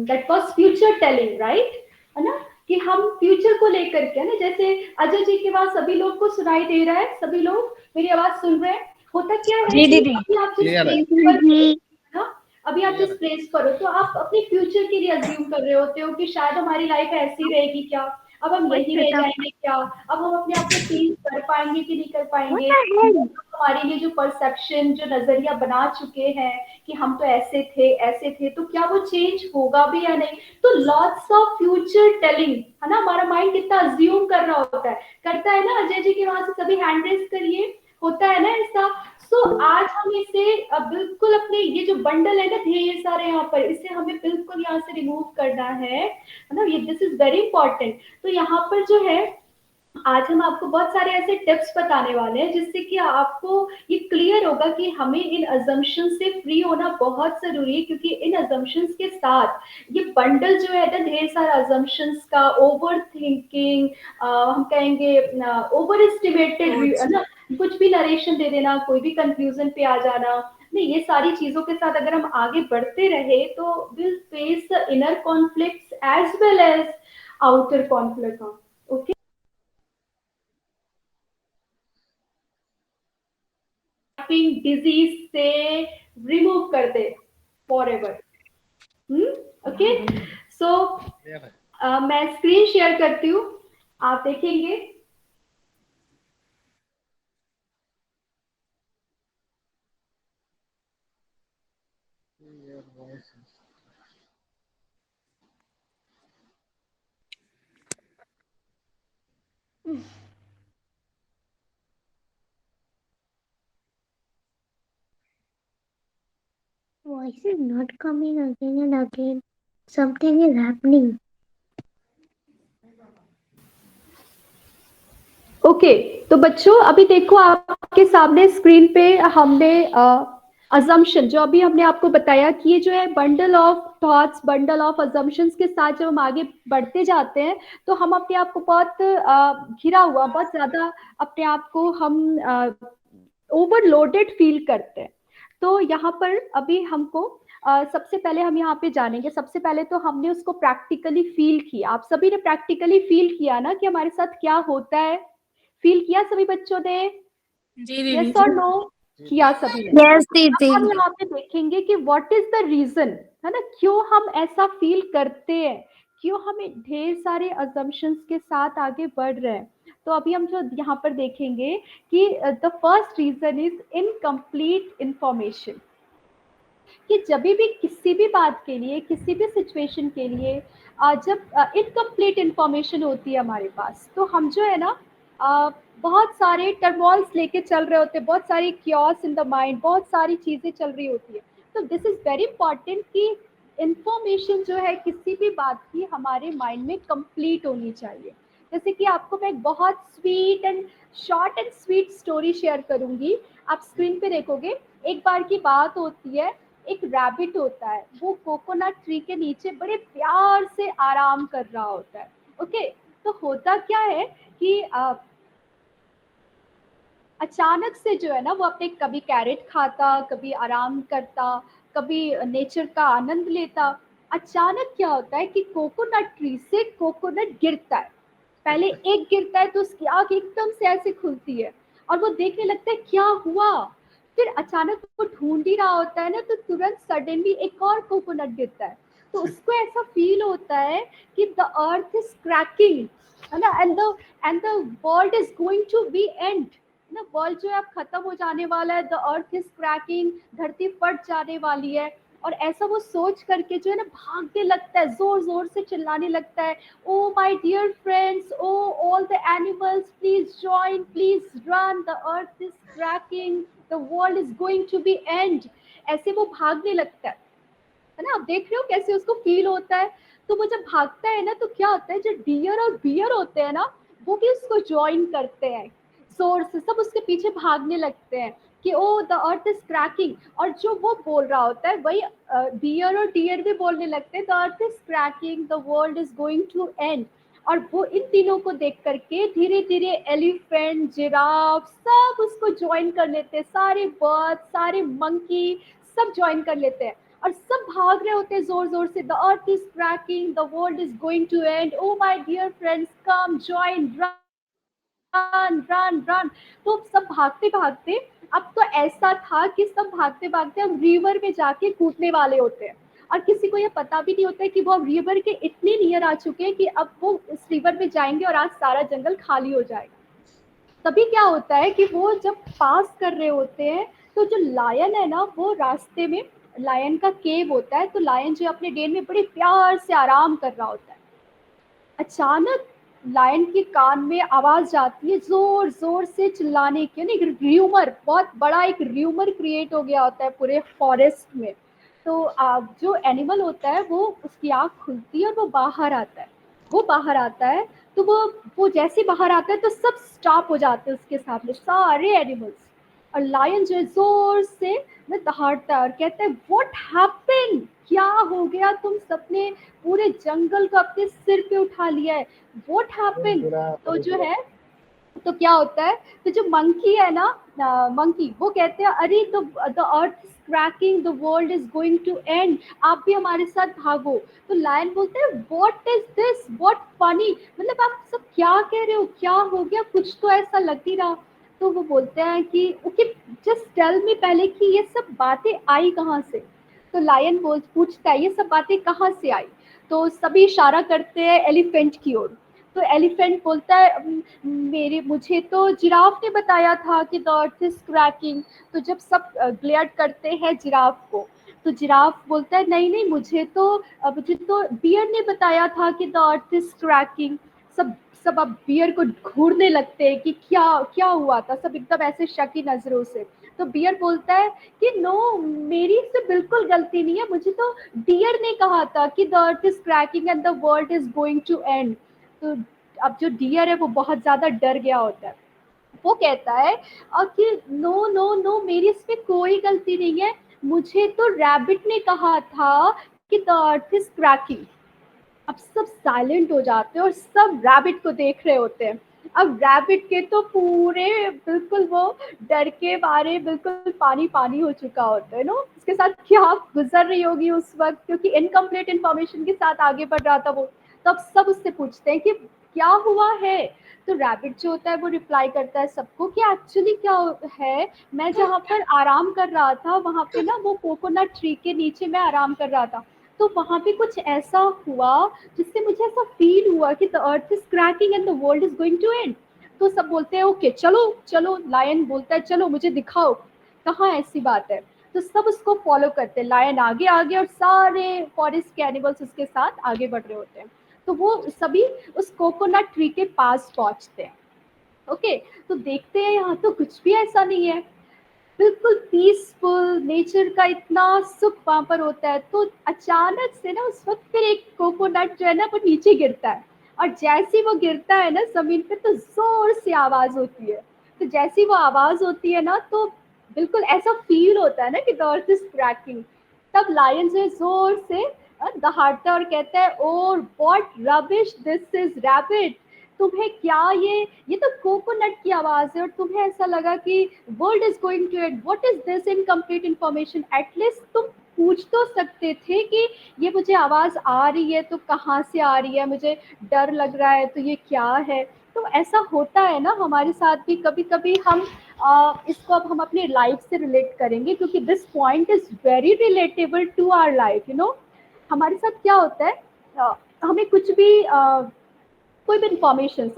that was future telling, right, है ना, कि हम फ्यूचर को लेकर के, ना, जैसे अजय जी के बाद सभी लोग को सुनाई दे रहा है, सभी लोग मेरी आवाज सुन रहे हैं, होता क्या है जी दीदी। कि आप जिस Clear है। प्लेस पर जी। ना, अभी आप जिस प्लेस पर हो, तो आप अपने फ्यूचर के लिए अज्यूम कर रहे होते हो कि शायद हमारी लाइफ ऐसी रहेगी क्या, अब हम यही रह जाएंगे क्या, अब हम अपने आप को चेंज कर पाएंगे कि नहीं कर पाएंगे, हमारे लिए जो परसेप्शन, जो नजरिया बना चुके हैं कि हम तो ऐसे थे, तो क्या वो चेंज होगा भी या नहीं। तो लॉट्स ऑफ फ्यूचर टेलिंग, है ना, हमारा माइंड कितना अज्यूम कर रहा होता है, करता है ना। अजय जी के वहां से सभी हैंड रेज करिए, होता है ना ऐसा। सो आज हम इसे बिल्कुल अपने ये जो बंडल है ना, ढेर सारे यहाँ पर, इसे हमें बिल्कुल यहाँ से रिमूव करना है ना, ये दिस इज वेरी इंपॉर्टेंट। तो यहाँ पर जो है, आज हम आपको बहुत सारे ऐसे टिप्स बताने वाले हैं जिससे कि आपको ये क्लियर होगा कि हमें इन अजम्पशन से फ्री होना बहुत जरूरी है, क्योंकि इन अजम्पशंस के साथ ये बंडल जो है ना, ढेर सारा अजम्पशंस का, ओवर थिंकिंग, हम कहेंगे ओवर एस्टिमेटेड, है ना, कुछ भी नरेशन दे देना, कोई भी कंक्लूजन पे आ जाना, नहीं, ये सारी चीजों के साथ अगर हम आगे बढ़ते रहे तो will face the inner conflicts as well as outer conflict. Okay, disease से रिमूव कर दे फॉरएवर। ओके, सो Clear है। मैं स्क्रीन शेयर करती हूँ, आप देखेंगे। Your voice is- Voice is not coming again and again. Something is happening. Okay, तो बच्चों अभी देखो आपके सामने स्क्रीन पे हमने अजम्पशन, जो अभी हमने आपको बताया कि ये जो है bundle of thoughts, bundle of assumptions के साथ जब हम आगे बढ़ते जाते हैं तो हम अपने आप को बहुत घिरा हुआ, बहुत ज्यादा अपने आप को हम ओवरलोडेड फील करते हैं। तो यहाँ पर अभी हमको सबसे पहले हम यहाँ पे जानेंगे, सबसे पहले तो हमने उसको प्रैक्टिकली फील किया। आप सभी ने प्रैक्टिकली फील किया ना कि हमारे साथ क्या होता है, फील किया सभी बच्चों ने? जी दीदी। यस और नो किया सभी ने? Yes, अब दीदी। हम यहाँ पे देखेंगे कि व्हाट इज द रीजन, है ना, क्यों हम ऐसा फील करते हैं, क्यों हमें ढेर सारे अजम्पशंस के साथ आगे बढ़ रहे हैं। तो अभी हम जो यहाँ पर देखेंगे कि the first reason is incomplete information, कि जब भी किसी भी बात के लिए, किसी भी सिचुएशन के लिए जब इनकम्प्लीट इंफॉर्मेशन होती है हमारे पास, तो हम जो है ना बहुत सारे टर्मोल्स लेके चल रहे होते हैं, बहुत सारी क्योस इन द माइंड, बहुत सारी चीजें चल रही होती है। तो दिस इज वेरी इंपॉर्टेंट कि इंफॉर्मेशन जो है किसी भी बात की हमारे माइंड में कंप्लीट होनी चाहिए। जैसे कि आपको मैं एक बहुत sweet and short and sweet story share करूंगी, आप स्क्रीन पे देखोगे। एक बार की बात होती है, एक रैबिट होता है, वो कोकोनट ट्री के नीचे बड़े प्यार से आराम कर रहा होता है। ओके, तो होता क्या है कि अचानक से जो है ना, वो अपने कभी कैरेट खाता, कभी आराम करता, कभी नेचर का आनंद लेता। अचानक क्या होता है कि कोकोनट ट्री से कोकोनट गिरता है। पहले एक गिरता है तो उसकी आंख एकदम से ऐसे खुलती है और वो देखने लगता है क्या हुआ। फिर अचानक वो ढूंढ ही रहा होता है ना, तो तुरंत सडनली एक और कोकोनट गिरता है। तो उसको ऐसा फील होता है कि द अर्थ इज क्रैकिंग, है ना, and the world is going to be end. ना, वर्ल्ड जो है अब खत्म हो जाने वाला है, द अर्थ इज क्रैकिंग, धरती फट जाने वाली है। और ऐसा वो सोच करके जो है ना भागने लगता है, जोर जोर से चिल्लाने लगता है, oh my dear friends, oh all the animals, please join, please run, the earth is cracking, the world is going to be end. ऐसे वो भागने लगता है ना। आप देख रहे हो कैसे उसको फील होता है। तो वो जब भागता है ना तो क्या होता है, जो डियर और बियर होते हैं ना वो भी उसको ज्वाइन करते हैं, जोर से सब उसके पीछे भागने लगते हैं कि ओ द अर्थ इज क्रैकिंग। और जो वो बोल रहा होता है वही बियर और डियर भी बोलने लगते हैं, the earth is cracking, the world is going to end. और वो इन तीनों को देख करके धीरे धीरे एलिफेंट, जिराफ सब उसको ज्वाइन कर लेते हैं, सारे बर्ड, सारे मंकी सब ज्वाइन कर लेते हैं। और सब भाग रहे होते हैं जोर जोर से, the earth is cracking, the world is going to end, oh my dear friends come join, run run run. तो सब भागते भागते, अब तो ऐसा था कि सब भागते भागते अब रिवर में जाके कूदने वाले होते हैं। और किसी को ये पता भी नहीं होता है कि वो अब रिवर के इतने नियर आ चुके हैं कि अब वो इस रिवर में जाएंगे और आज सारा जंगल खाली हो जाएगा। तभी क्या होता है कि वो जब पास कर रहे होते हैं तो जो लायन है ना वो रास्ते में, लायन का केव होता है, तो लायन जो अपने डेन में बड़े प्यार से आराम कर रहा होता है। अचानक लायन के कान में आवाज जाती है जोर जोर से चिल्लाने की, ना एक र्यूमर, बहुत बड़ा एक र्यूमर क्रिएट हो गया होता है पूरे फॉरेस्ट में। तो जो एनिमल होता है वो, उसकी आँख खुलती है और वो बाहर आता है। वो बाहर आता है तो वो जैसे बाहर आता है तो सब स्टॉप हो जाते हैं उसके सामने, सारे एनिमल्स। और लायन जो है जोर से न दहाड़ता है और कहता है व्हाट हैपेंड, क्या हो गया, तुम सबने पूरे जंगल को अपने सिर पे उठा लिया है, व्हाट हैपेंड। तो जो है, तो क्या होता है, तो जो मंकी है ना, मंकी, वो कहते हैं अरे तो the earth is cracking, the world is going to end, आप भी हमारे साथ भागो। तो लायन बोलते हैं what is this, what funny, मतलब आप सब क्या कह रहे हो, क्या हो गया, कुछ तो ऐसा लग ही रहा। तो वो बोलते हैं कि ओके जस्ट टेल मी पहले कि ये सब बातें आई कहाँ से। तो लायन पूछता है ये सब बातें कहाँ से आई। तो सभी इशारा करते हैं एलिफेंट की ओर। तो एलिफेंट बोलता है मुझे तो जिराफ ने बताया था कि द अर्थ इज क्रैकिंग। तो जब सब ग्लेयर करते हैं जिराफ को, तो जिराफ बोलता है नहीं नहीं, मुझे तो बियर ने बताया था कि द अर्थ इज क्रैकिंग। सब सब अब बियर को घूरने लगते हैं कि क्या क्या हुआ था, सब एकदम ऐसे शकी नजरों से। तो बियर बोलता है कि नो, मेरी से बिल्कुल गलती नहीं है, मुझे तो डियर ने कहा था कि the earth is cracking and the world is going to end. तो अब जो डियर है वो बहुत ज्यादा डर गया होता है। वो कहता है और कि नो नो नो, मेरी इसमें कोई गलती नहीं है, मुझे तो रैबिट ने कहा था कि द अर्थ इज क्रैकिंग। अब सब साइलेंट हो जाते हैं और सब रैबिट को देख रहे होते हैं। अब रैबिट के तो पूरे बिल्कुल वो डर के मारे बिल्कुल पानी पानी हो चुका होता है, नो उसके साथ क्या गुजर रही होगी उस वक्त, क्योंकि इनकम्प्लीट इन्फॉर्मेशन के साथ आगे बढ़ रहा था वो। तो अब सब उससे पूछते हैं कि क्या हुआ है। तो रैबिट जो होता है वो रिप्लाई करता है सबको कि एक्चुअली क्या है, मैं जहाँ पर आराम कर रहा था वहाँ पे ना वो कोकोनट ट्री के नीचे मैं आराम कर रहा था, तो वहाँ पे कुछ ऐसा हुआ जिससे मुझे ऐसा फील हुआ कि the earth is cracking and the world is going to end. तो सब बोलते हैं ओके चलो चलो, लायन बोलता है चलो मुझे दिखाओ कहाँ ऐसी बात है। तो सब उसको फॉलो करते हैं, लायन आगे आगे और सारे फॉरेस्ट के एनिमल्स उसके साथ आगे बढ़ रहे होते हैं। तो वो सभी उस कोकोनट ट्री के पास पहुंचते हैं। ओके, तो देखते हैं यहाँ तो कुछ भी ऐसा नहीं है, बिल्कुल पीसफुल, नेचर का इतना सुख वहां पर होता है। तो अचानक से ना उस वक्त फिर एक कोकोनट जो है ना वो नीचे गिरता है, और जैसे ही वो गिरता है ना जमीन पे तो जोर से आवाज होती है। तो जैसी वो आवाज होती है ना तो बिल्कुल ऐसा फील होता है ना कि द अर्थ इज क्रैकिंग। तब लायन जो है जोर से दहाड़ता है और कहता है oh what rubbish this is rabbit, तुम्हें क्या ये तो कोकोनट की आवाज है और तुम्हें ऐसा लगा कि world is going to end, what is this incomplete information, at least तुम पूछ तो सकते थे कि ये मुझे आवाज आ रही है तो कहाँ से आ रही है, मुझे डर लग रहा है तो ये क्या है। तो ऐसा होता है ना हमारे साथ भी कभी कभी। हम इसको अब हम अपनी लाइफ से रिलेट करेंगे क्योंकि this point is very relatable to our life, you know. हमारे साथ क्या होता है, हमें कुछ भी कोई भी इंफॉर्मेशन,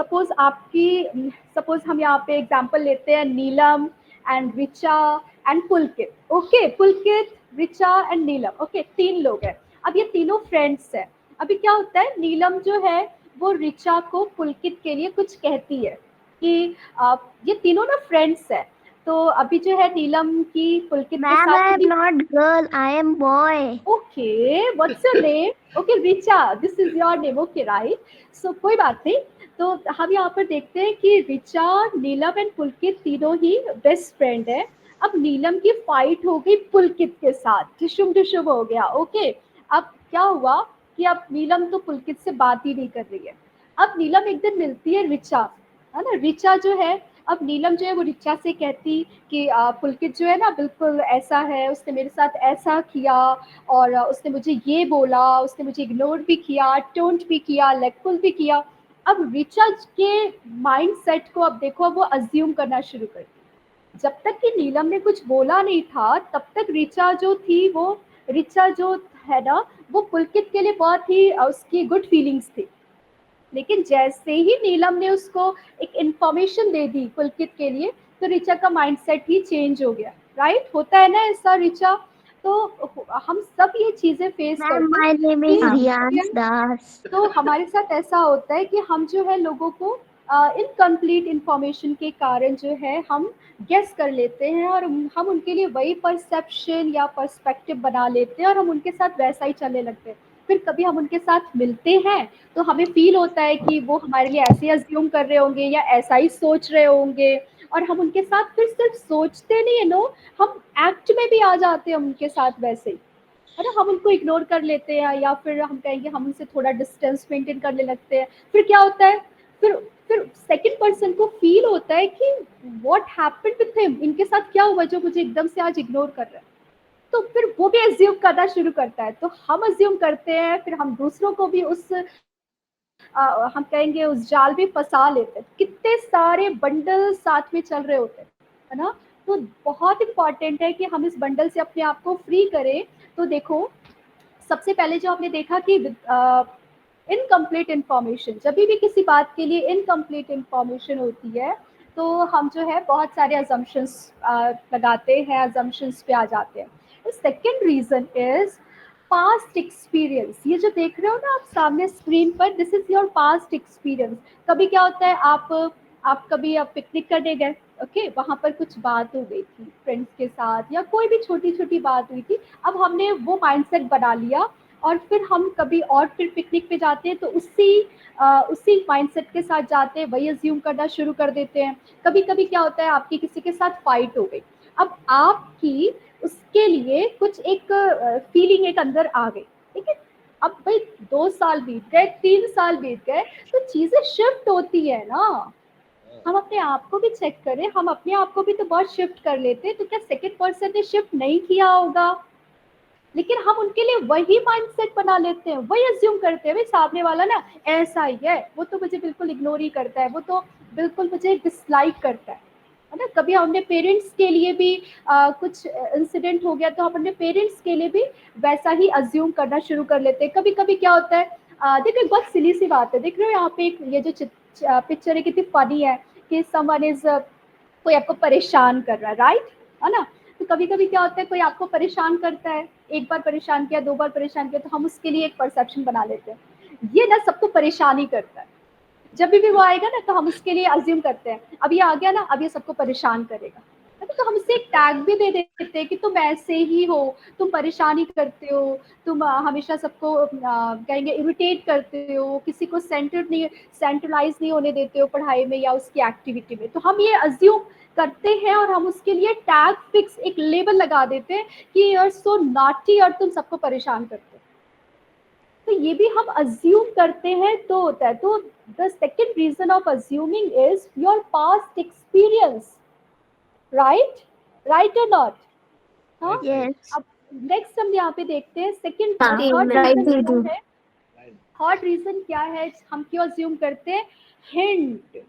सपोज हम यहाँ पे एग्जांपल लेते हैं Neelam and Richa and Pulkit. Okay, Pulkit, Richa and Neelam, okay, 3 लोग हैं। अब ये तीनों फ्रेंड्स हैं। अभी क्या होता है, नीलम जो है वो रिचा को पुलकित के लिए कुछ कहती है कि ये तीनों ना फ्रेंड्स हैं, तो अभी जो है नीलम की पुलकित के Ma'am, साथ I am not girl. I am boy. Okay, what's your name? Okay, Richa, this is your name, okay, right. So कोई बात नहीं। तो हम यहाँ पर देखते हैं कि रिचा, नीलम एंड पुलकित तीनों ही बेस्ट फ्रेंड है। अब नीलम की फाइट हो गई पुलकित के साथ, ढिशुम हो गया। ओके, अब क्या हुआ कि अब नीलम तो पुलकित से बात ही नहीं कर रही है। अब नीलम एक दिन मिलती है रिचा, है ना, रिचा जो है, अब नीलम जो है वो रिचा से कहती कि पुलकित जो है ना बिल्कुल ऐसा है, उसने मेरे साथ ऐसा किया और उसने मुझे ये बोला, उसने मुझे इग्नोर भी किया, टोंट भी किया, लेग पुल भी किया। अब रिचा के माइंड सेट को अब देखो, अब वो अज्यूम करना शुरू कर दी। जब तक कि नीलम ने कुछ बोला नहीं था तब तक रिचा जो थी, वो रिचा जो है ना, वो पुलकित के लिए बहुत ही उसकी गुड फीलिंग्स थी। लेकिन जैसे ही नीलम ने उसको एक इंफॉर्मेशन दे दी पुलकित के लिए, तो रिचा का माइंडसेट ही चेंज हो गया। राइट, होता है ना ऐसा रिचा? तो हम सब ये चीजें फेस Ma'am, करते my name is हैं Riyansh Das. तो हमारे साथ ऐसा होता है कि हम जो है लोगों को इनकम्प्लीट इंफॉर्मेशन के कारण जो है हम गेस कर लेते हैं और हम उनके लिए वही परसेप्शन या पर्सपेक्टिव बना लेते हैं और हम उनके साथ वैसा ही चलने लगते हैं। फिर कभी हम उनके साथ मिलते हैं तो हमें फील होता है कि वो हमारे लिए ऐसे अज्यूम कर रहे होंगे या ऐसा ही सोच रहे होंगे, और हम उनके साथ फिर सिर्फ सोचते नहीं है, नो, हम एक्ट में भी आ जाते हैं उनके साथ वैसे ही, है ना। हम उनको इग्नोर कर लेते हैं या फिर हम कहेंगे हम उनसे थोड़ा डिस्टेंस मेंटेन करने लगते हैं। फिर क्या होता है, फिर सेकंड पर्सन को फील होता है कि व्हाट हैपेंड विद हिम, इनके साथ क्या हुआ जो मुझे एकदम से आज इग्नोर कर रहा है। तो फिर वो भी अज्यूम करना शुरू करता है, तो हम अज्यूम करते हैं, फिर हम दूसरों को भी उस हम कहेंगे उस जाल में फंसा लेते हैं। कितने सारे बंडल साथ में चल रहे होते हैं, है ना। तो बहुत इंपॉर्टेंट है कि हम इस बंडल से अपने आप को फ्री करें। तो देखो, सबसे पहले जो आपने देखा कि इनकम्प्लीट इंफॉर्मेशन, जब भी किसी बात के लिए इनकम्प्लीट इंफॉर्मेशन होती है तो हम जो है बहुत सारे अजम्पशंस लगाते हैं, अजम्पशंस पे आ जाते हैं। Second reason is past experience. ये जो देख रहे हो ना आप सामने स्क्रीन पर, this is your past experience. कभी क्या होता है, आप कभी पिकनिक करने गए, ओके, वहाँ पर कुछ बात हो गई थी फ्रेंड्स के साथ या कोई भी छोटी छोटी बात हुई थी। अब हमने वो माइंडसेट बना लिया और फिर हम कभी और फिर पिकनिक पे जाते हैं तो उसी माइंडसेट के साथ जाते हैं, वही अज्यूम करना शुरू कर देते हैं। कभी कभी क्या होता है, आपकी किसी के साथ फाइट हो गई, अब आपकी उसके लिए कुछ एक फीलिंग एक अंदर आ गई, ठीक है। अब भाई 2 साल बीत गए, 3 साल बीत गए, तो चीजें शिफ्ट होती है ना। हम अपने आप को भी चेक करें, हम अपने आप को भी तो बहुत शिफ्ट कर लेते हैं, तो क्या सेकंड पर्सन ने शिफ्ट नहीं किया होगा? लेकिन हम उनके लिए वही माइंडसेट बना लेते हैं, वही अज्यूम करते हैं, भाई सामने वाला ना ऐसा ही है, वो तो मुझे बिल्कुल इग्नोर ही करता है, वो तो बिल्कुल मुझे डिसलाइक करता है ना। कभी हमने पेरेंट्स के लिए भी कुछ इंसिडेंट हो गया तो हम अपने पेरेंट्स के लिए भी वैसा ही अज्यूम करना शुरू कर लेते हैं। कभी कभी क्या होता है, देखो एक बहुत सिली सी बात है, देख रहे हो यहाँ पे ये जो पिक्चर है कितनी फनी है कि समवन इज कोई आपको परेशान कर रहा है, राइट, है ना। तो कभी कभी क्या होता है, कोई आपको परेशान करता है, एक बार परेशान किया, 2 बार परेशान किया, तो हम उसके लिए एक परसेप्शन बना लेते हैं, ये ना सबको परेशान ही करता है। जब भी वो आएगा ना तो हम उसके लिए अज्यूम करते हैं, अब ये आ गया ना, अब ये सबको परेशान करेगा, तो हम उससे एक टैग भी दे देते हैं कि तुम ऐसे ही हो, तुम परेशान ही करते हो, तुम हमेशा सबको कहेंगे इरिटेट करते हो, किसी को सेंट्रलाइज नहीं होने देते हो पढ़ाई में या उसकी एक्टिविटी में। तो हम ये अज्यूम करते हैं और हम उसके लिए टैग फिक्स एक लेबल लगा देते हैं कि यू आर सो नॉटी और तुम सबको परेशान करते हो। तो ये भी हम अज्यूम करते हैं तो होता है। तो the second reason of assuming is your past experience, right or not? हाँ, Yes. अब नेक्स्ट हम यहाँ पे देखते हैं सेकेंड हाँ, थर्ड right, रीजन क्या दीदी। है। थर्ड रीजन क्या है, हम क्यों अज्यूम करते हैं? हिंट,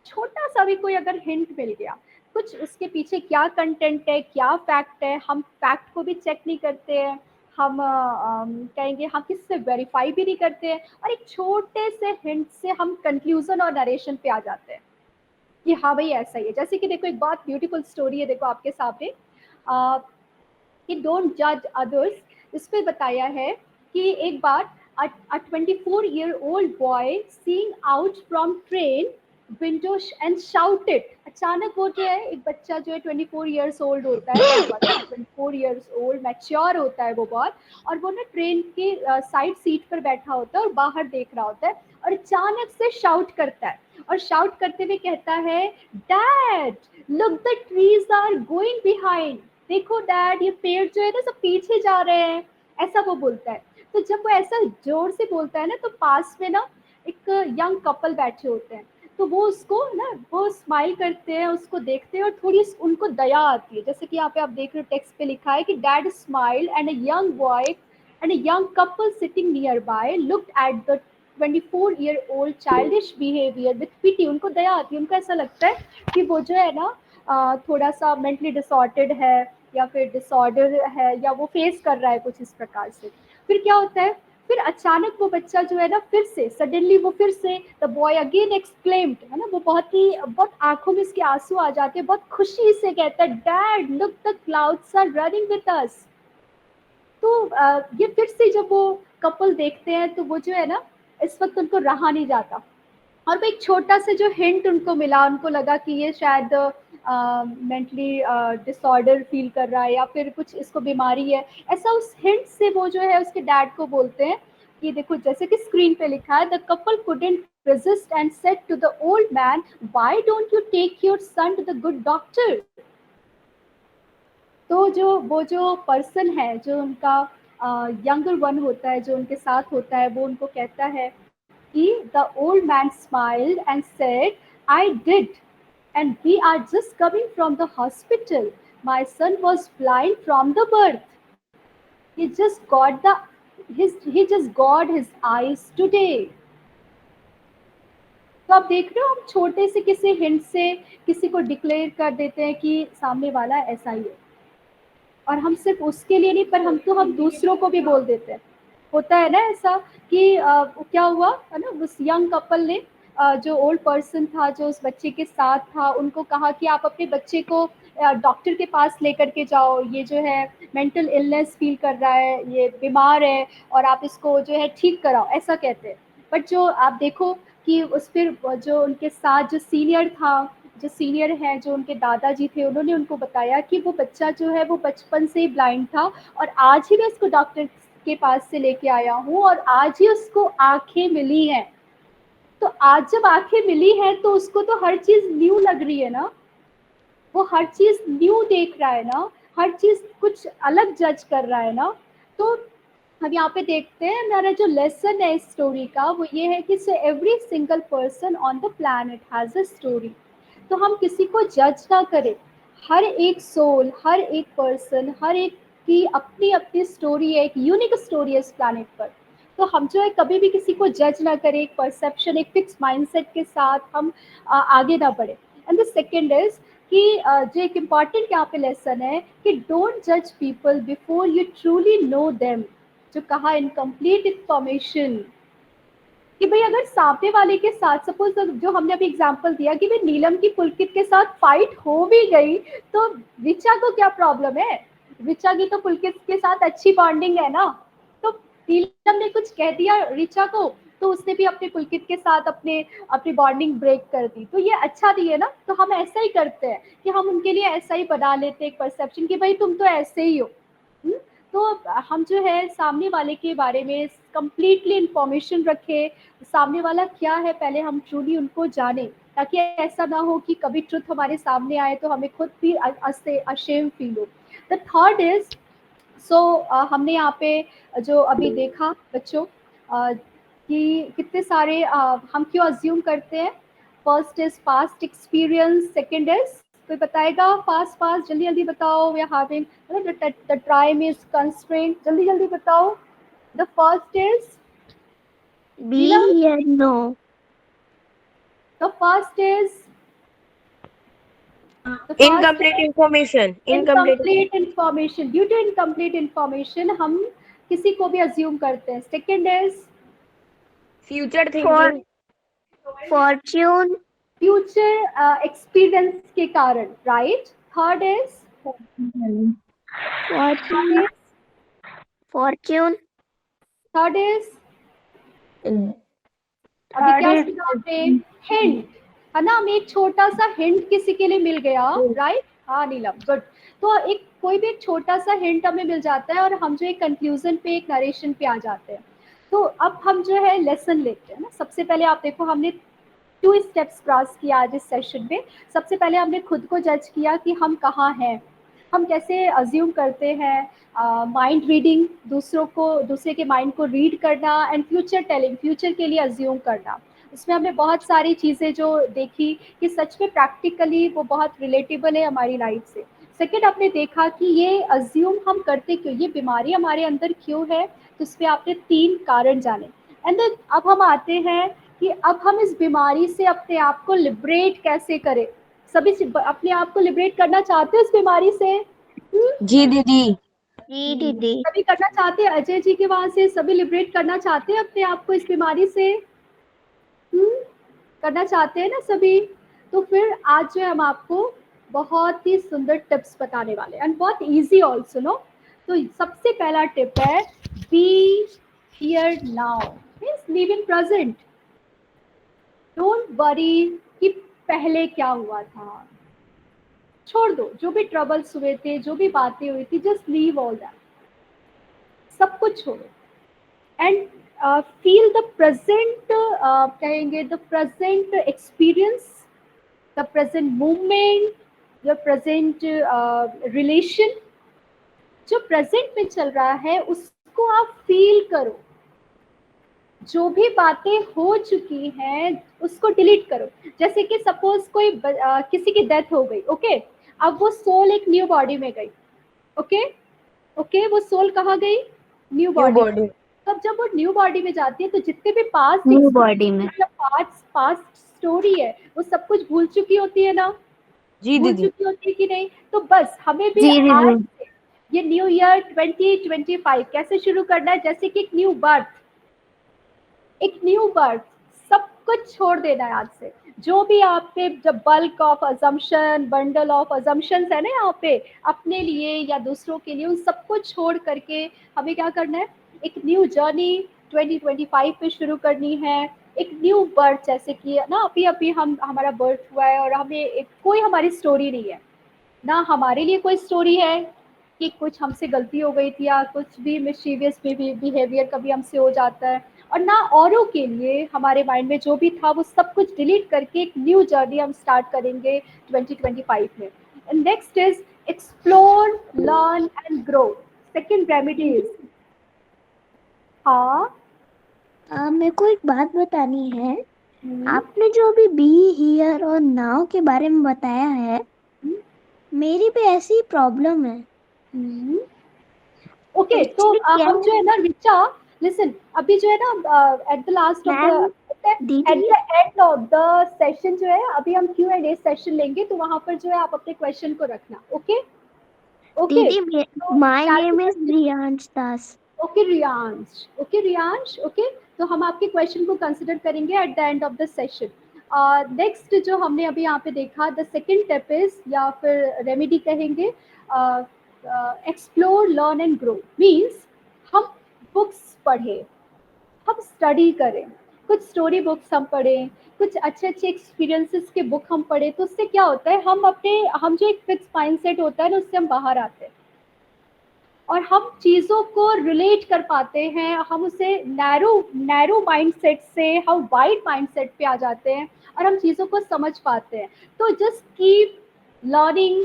छोटा सा भी कोई अगर हिंट मिल गया, कुछ उसके पीछे क्या कंटेंट है, क्या फैक्ट है, हम फैक्ट को भी चेक नहीं करते हैं, हम कहेंगे हम किसी से वेरीफाई भी नहीं करते हैं, और एक छोटे से हिंट से हम कंक्लूजन और नरेशन पे आ जाते हैं कि हाँ भाई ऐसा ही है। जैसे कि देखो एक बहुत ब्यूटीफुल स्टोरी है, देखो आपके सामने कि डोंट जज अदर्स। इस पे बताया है कि एक बार a 24-year-old boy seeing out from train window and shouted। अचानक वो जो है एक बच्चा जो है 24 years old होता है, बहुत बड़ा 24 years old मैच्योर होता है वो बहुत, और वो ना ट्रेन की साइड सीट पर बैठा होता है और बाहर देख रहा होता है, और अचानक से शाउट करता है, और शाउट करते हुए कहता है dad look the trees are going behind. देखो डैड ये पेड़ जो है ना सब पीछे जा रहे हैं, ऐसा वो बोलता है। तो जब वो ऐसा जोर से बोलता है ना, तो पास में ना एक यंग कपल बैठे होते हैं, तो वो उसको ना वो स्माइल करते हैं, उसको देखते हैं, और थोड़ी उनको दया आती है। जैसे कि यहाँ पे आप देख रहे हो टेक्स्ट पे लिखा है कि dad smile and a young boy and a young couple sitting near by looked at the 24-year-old childish behavior with pity। उनको दया आती है, उनको ऐसा लगता है कि वो जो है ना थोड़ा सा मेंटली डिसऑर्डर्ड है, या फिर डिसऑर्डर है, या वो फेस कर रहा है कुछ इस प्रकार से। फिर क्या होता है, फिर अचानक वो बच्चा जो है ना फिर से सडनली वो फिर से द बॉय अगेन एक्सक्लेम्ड, है ना, वो बहुत आंखों में इसके आंसू आ जाते हैं, बहुत खुशी से कहता है dad look the clouds are running with us. तो ये फिर से जब वो कपल देखते हैं तो वो जो है ना इस वक्त उनको रहा नहीं जाता, और वो एक छोटा सा जो हिंट उनको मिला, उनको लगा कि ये शायद मेंटली डिसऑर्डर फील कर रहा है या फिर कुछ इसको बीमारी है, ऐसा उस हिंट से वो जो है उसके डैड को बोलते हैं कि देखो जैसे कि स्क्रीन पे लिखा है the couple couldn't resist and said to the old man, why don't you take your son to the good doctor। तो वो जो पर्सन है जो उनका यंगर वन होता है, जो उनके साथ होता है, वो उनको कहता है कि the old man smiled and said, I did, and we are just coming from the hospital. My son was blind from the birth. He just got his eyes today। तो आप देख रहे हो हम छोटे से किसी हिंट से किसी को डिक्लेयर कर देते हैं कि सामने वाला ऐसा ही है, और हम सिर्फ उसके लिए नहीं पर हम दूसरों को भी बोल देते हैं। होता है ना ऐसा कि क्या हुआ है ना, उस यंग कपल ने जो ओल्ड पर्सन था जो उस बच्चे के साथ था, उनको कहा कि आप अपने बच्चे को डॉक्टर के पास लेकर के जाओ, ये जो है मेंटल इलनेस फील कर रहा है, ये बीमार है, और आप इसको जो है ठीक कराओ, ऐसा कहते हैं। बट जो आप देखो कि उस फिर जो उनके साथ जो सीनियर हैं, जो उनके दादाजी थे, उन्होंने उनको बताया कि वो बच्चा जो है वो बचपन से ही ब्लाइंड था, और आज ही मैं इसको डॉक्टर के पास से लेके आया हूँ, और आज ही उसको आंखें मिली हैं। तो आज जब आंखें मिली हैं तो उसको तो हर चीज न्यू लग रही है ना, वो हर चीज न्यू देख रहा है ना, हर चीज कुछ अलग जज कर रहा है ना। तो हम यहाँ पे देखते हैं हमारा जो लेसन है इस स्टोरी का वो ये है कि every single person on the planet has a story. तो हम किसी को जज ना करें, हर एक सोल, हर एक पर्सन, हर एक की अपनी अपनी स्टोरी है, एक यूनिक स्टोरी है इस प्लैनेट पर। तो हम जो है कभी भी किसी को जज ना करें, एक परसेप्शन, एक फिक्स माइंडसेट के साथ हम आगे ना बढ़े। एंड द सेकेंड इज कि जो एक इम्पॉर्टेंट यहाँ पे लेसन है कि डोंट जज people before you truly know them. जो कहा इनकम्प्लीट इन्फॉर्मेशन, कि भाई अगर सामने वाले के साथ सपोज जो हमने अभी एग्जांपल दिया कि भाई नीलम की पुलकित के साथ फाइट हो भी गई तो ऋचा को क्या प्रॉब्लम है, ऋचा की तो पुलकित के साथ अच्छी बॉन्डिंग है ना। तो नीलम ने कुछ कह दिया ऋचा को तो उसने भी अपने पुलकित के साथ अपनी बॉन्डिंग ब्रेक कर दी, तो ये अच्छा नहीं है ना। तो हम ऐसा ही करते हैं कि हम उनके लिए ऐसा ही बना लेते हैं एक परसेप्शन कि भाई तुम तो ऐसे ही हो। तो हम जो है सामने वाले के बारे में कंप्लीटली इंफॉर्मेशन रखें, सामने वाला क्या है पहले हम ट्रूली उनको जाने, ताकि ऐसा ना हो कि कभी ट्रुथ हमारे सामने आए तो हमें खुद भी अशेम फील हो। द थर्ड इज हमने यहाँ पे जो अभी देखा बच्चों कि कितने सारे हम क्यों अज्यूम करते हैं। First is past experience, second is कोई बताएगा फास्ट जल्दी जल्दी बताओ, we are having the time is constraint, जल्दी जल्दी बताओ। The first is B and no. the first is Incomplete information. incomplete information। due to incomplete information हम किसी को भी अज्यूम करते हैं. Second is future thinking, Fortune. Future experience के कारण, right. Third is Fortune. Fortune. Third is अभी क्या सुना आपने, हिंट, है ना. हमें एक छोटा सा हिंट किसी के लिए मिल गया, राइट. हाँ नीलम, गुड. तो एक कोई भी एक छोटा सा हिंट हमें मिल जाता है और हम जो एक कंक्लूजन पे, एक नरेशन पे आ जाते हैं. तो अब हम जो है लेसन लेते हैं ना. सबसे पहले आप देखो, हमने 2 स्टेप्स क्रॉस किया आज इस सेशन में. सबसे पहले हमने खुद को जज किया कि हम कहाँ हैं, हम कैसे अज्यूम करते हैं, माइंड रीडिंग, दूसरे के माइंड को रीड करना, एंड फ्यूचर टेलिंग, फ्यूचर के लिए अज्यूम करना. उसमें हमने बहुत सारी चीज़ें जो देखी कि सच में प्रैक्टिकली वो बहुत रिलेटेबल है हमारी लाइफ से. सेकेंड, आपने देखा कि ये अज्यूम हम करते क्यों, ये बीमारी हमारे अंदर क्यों है, तो उस पर आपने 3 कारण जाने. एंड देन अब हम आते हैं कि अब हम इस बीमारी से अपने आप को लिबरेट कैसे करें. सभी अपने आप को लिबरेट करना चाहते हो इस बीमारी से? जी दीदी। जी दीदी. सभी करना चाहते हैं. अजय जी के वहां से सभी लिबरेट करना चाहते हैं अपने आप को इस बीमारी से. करना चाहते हैं ना सभी. तो फिर आज जो है हम आपको बहुत ही सुंदर टिप्स बताने वाले हैं, एंड बहुत इजी ऑल्सो नो. तो सबसे पहला टिप है, be here now, means live in present. Don't worry कि पहले क्या हुआ था, छोड़ दो. जो भी ट्रबल्स हुए थे, जो भी बातें हुई थी, जस्ट लीव ऑल दैट, सब कुछ छोड़ो. एंड फील द प्रेजेंट, कहेंगे the present experience, the present movement, the present relation. जो प्रेजेंट में चल रहा है उसको आप फील करो. जो भी बातें हो चुकी हैं उसको डिलीट करो. जैसे कि सपोज कोई किसी की डेथ हो गई, ओके. अब वो सोल एक न्यू बॉडी में गई, ओके. ओके, वो सोल कहाँ गई? New body. तब जब वो न्यू बॉडी में जाती है तो जितने भी पास्ट New body में. पास्ट स्टोरी है वो सब कुछ भूल चुकी होती है ना. जी भूल दीदी। चुकी होती है कि नहीं. तो बस हमें भी जी आज दीदी. से ये न्यू ईयर 2025 कैसे शुरू करना है, जैसे कि एक न्यू बर्थ, एक न्यू बर्थ. सब कुछ छोड़ देना है आज से. जो भी आप पे जब bulk of assumption, bundle of assumptions है ना यहाँ पे, अपने लिए या दूसरों के लिए, उन सबको छोड़ करके हमें क्या करना है, एक न्यू जर्नी 2025 पे शुरू करनी है. एक न्यू बर्थ, जैसे कि ना अभी अभी हमारा बर्थ हुआ है और हमें कोई हमारी स्टोरी नहीं है ना. हमारे लिए कोई स्टोरी है कि कुछ हमसे गलती हो गई थी या कुछ भी मिस्चीवियस बिहेवियर कभी हमसे हो जाता है, और ना औरों के लिए हमारे माइंड में जो भी था वो सब कुछ डिलीट करके एक न्यू जर्नी हम स्टार्ट करेंगे 2025 में. And next is explore, learn and grow. Second remedy is, हाँ मेरे को एक बात बतानी है. आपने जो अभी बी हियर और नाउ के बारे में बताया है, मेरी भी ऐसी ही प्रॉब्लम है. ओके. तो Actually क्या हम जो है ना रिचा, लिसन, अभी जो है ना at the last of ma'am, at दीदी. The end of the session जो है अभी हम Q&A सेशन लेंगे, तो वहां पर जो है आप अपने क्वेश्चन को रखना. Okay okay. दीदी, my name is Riyansh Das. Okay Riyansh, okay Riyansh, okay. तो हम आपके क्वेश्चन को कंसिडर करेंगे at the end of the session. Next जो हमने अभी यहाँ पे देखा, द सेकेंड टिप इज, या फिर रेमेडी कहेंगे, explore, learn and grow. Means हम बुक्स पढ़ें, हम स्टडी करें, कुछ स्टोरी बुक्स हम पढ़ें, कुछ अच्छे अच्छे एक्सपीरियंसेस के बुक हम पढ़ें. तो उससे क्या होता है, हम जो एक फिक्स माइंडसेट होता है ना, उससे हम बाहर आते हैं और हम चीज़ों को रिलेट कर पाते हैं. हम उसे नैरो माइंडसेट से हम वाइड माइंडसेट पे आ जाते हैं और हम चीज़ों को समझ पाते हैं. तो जस्ट कीप लर्निंग,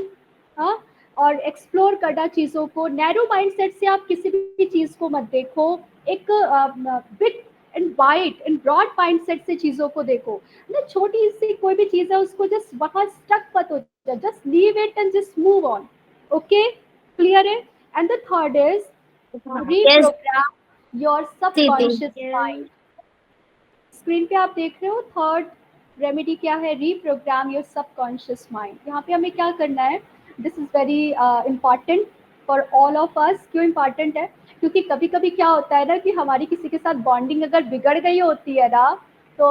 हाँ, और एक्सप्लोर करना चीज़ों को. नैरो माइंडसेट से आप किसी भी चीज़ को मत देखो, एक big and wide and broad mindset से चीज़ों को देखो ना. छोटी सी कोई भी चीज़ है उसको जस्ट वहाँ स्टक मत हो जाए, just leave it and just move on. Okay, clear है? And the third is reprogram your subconscious mind. Screen पे आप देख रहे हो, थर्ड रेमेडी क्या है, reprogram your subconscious mind. यहाँ पे हमें क्या करना है, this is very important. For all of us. क्यों इम्पॉर्टेंट है? क्योंकि कभी कभी क्या होता है ना कि हमारी किसी के साथ बॉन्डिंग अगर बिगड़ गई होती है ना, तो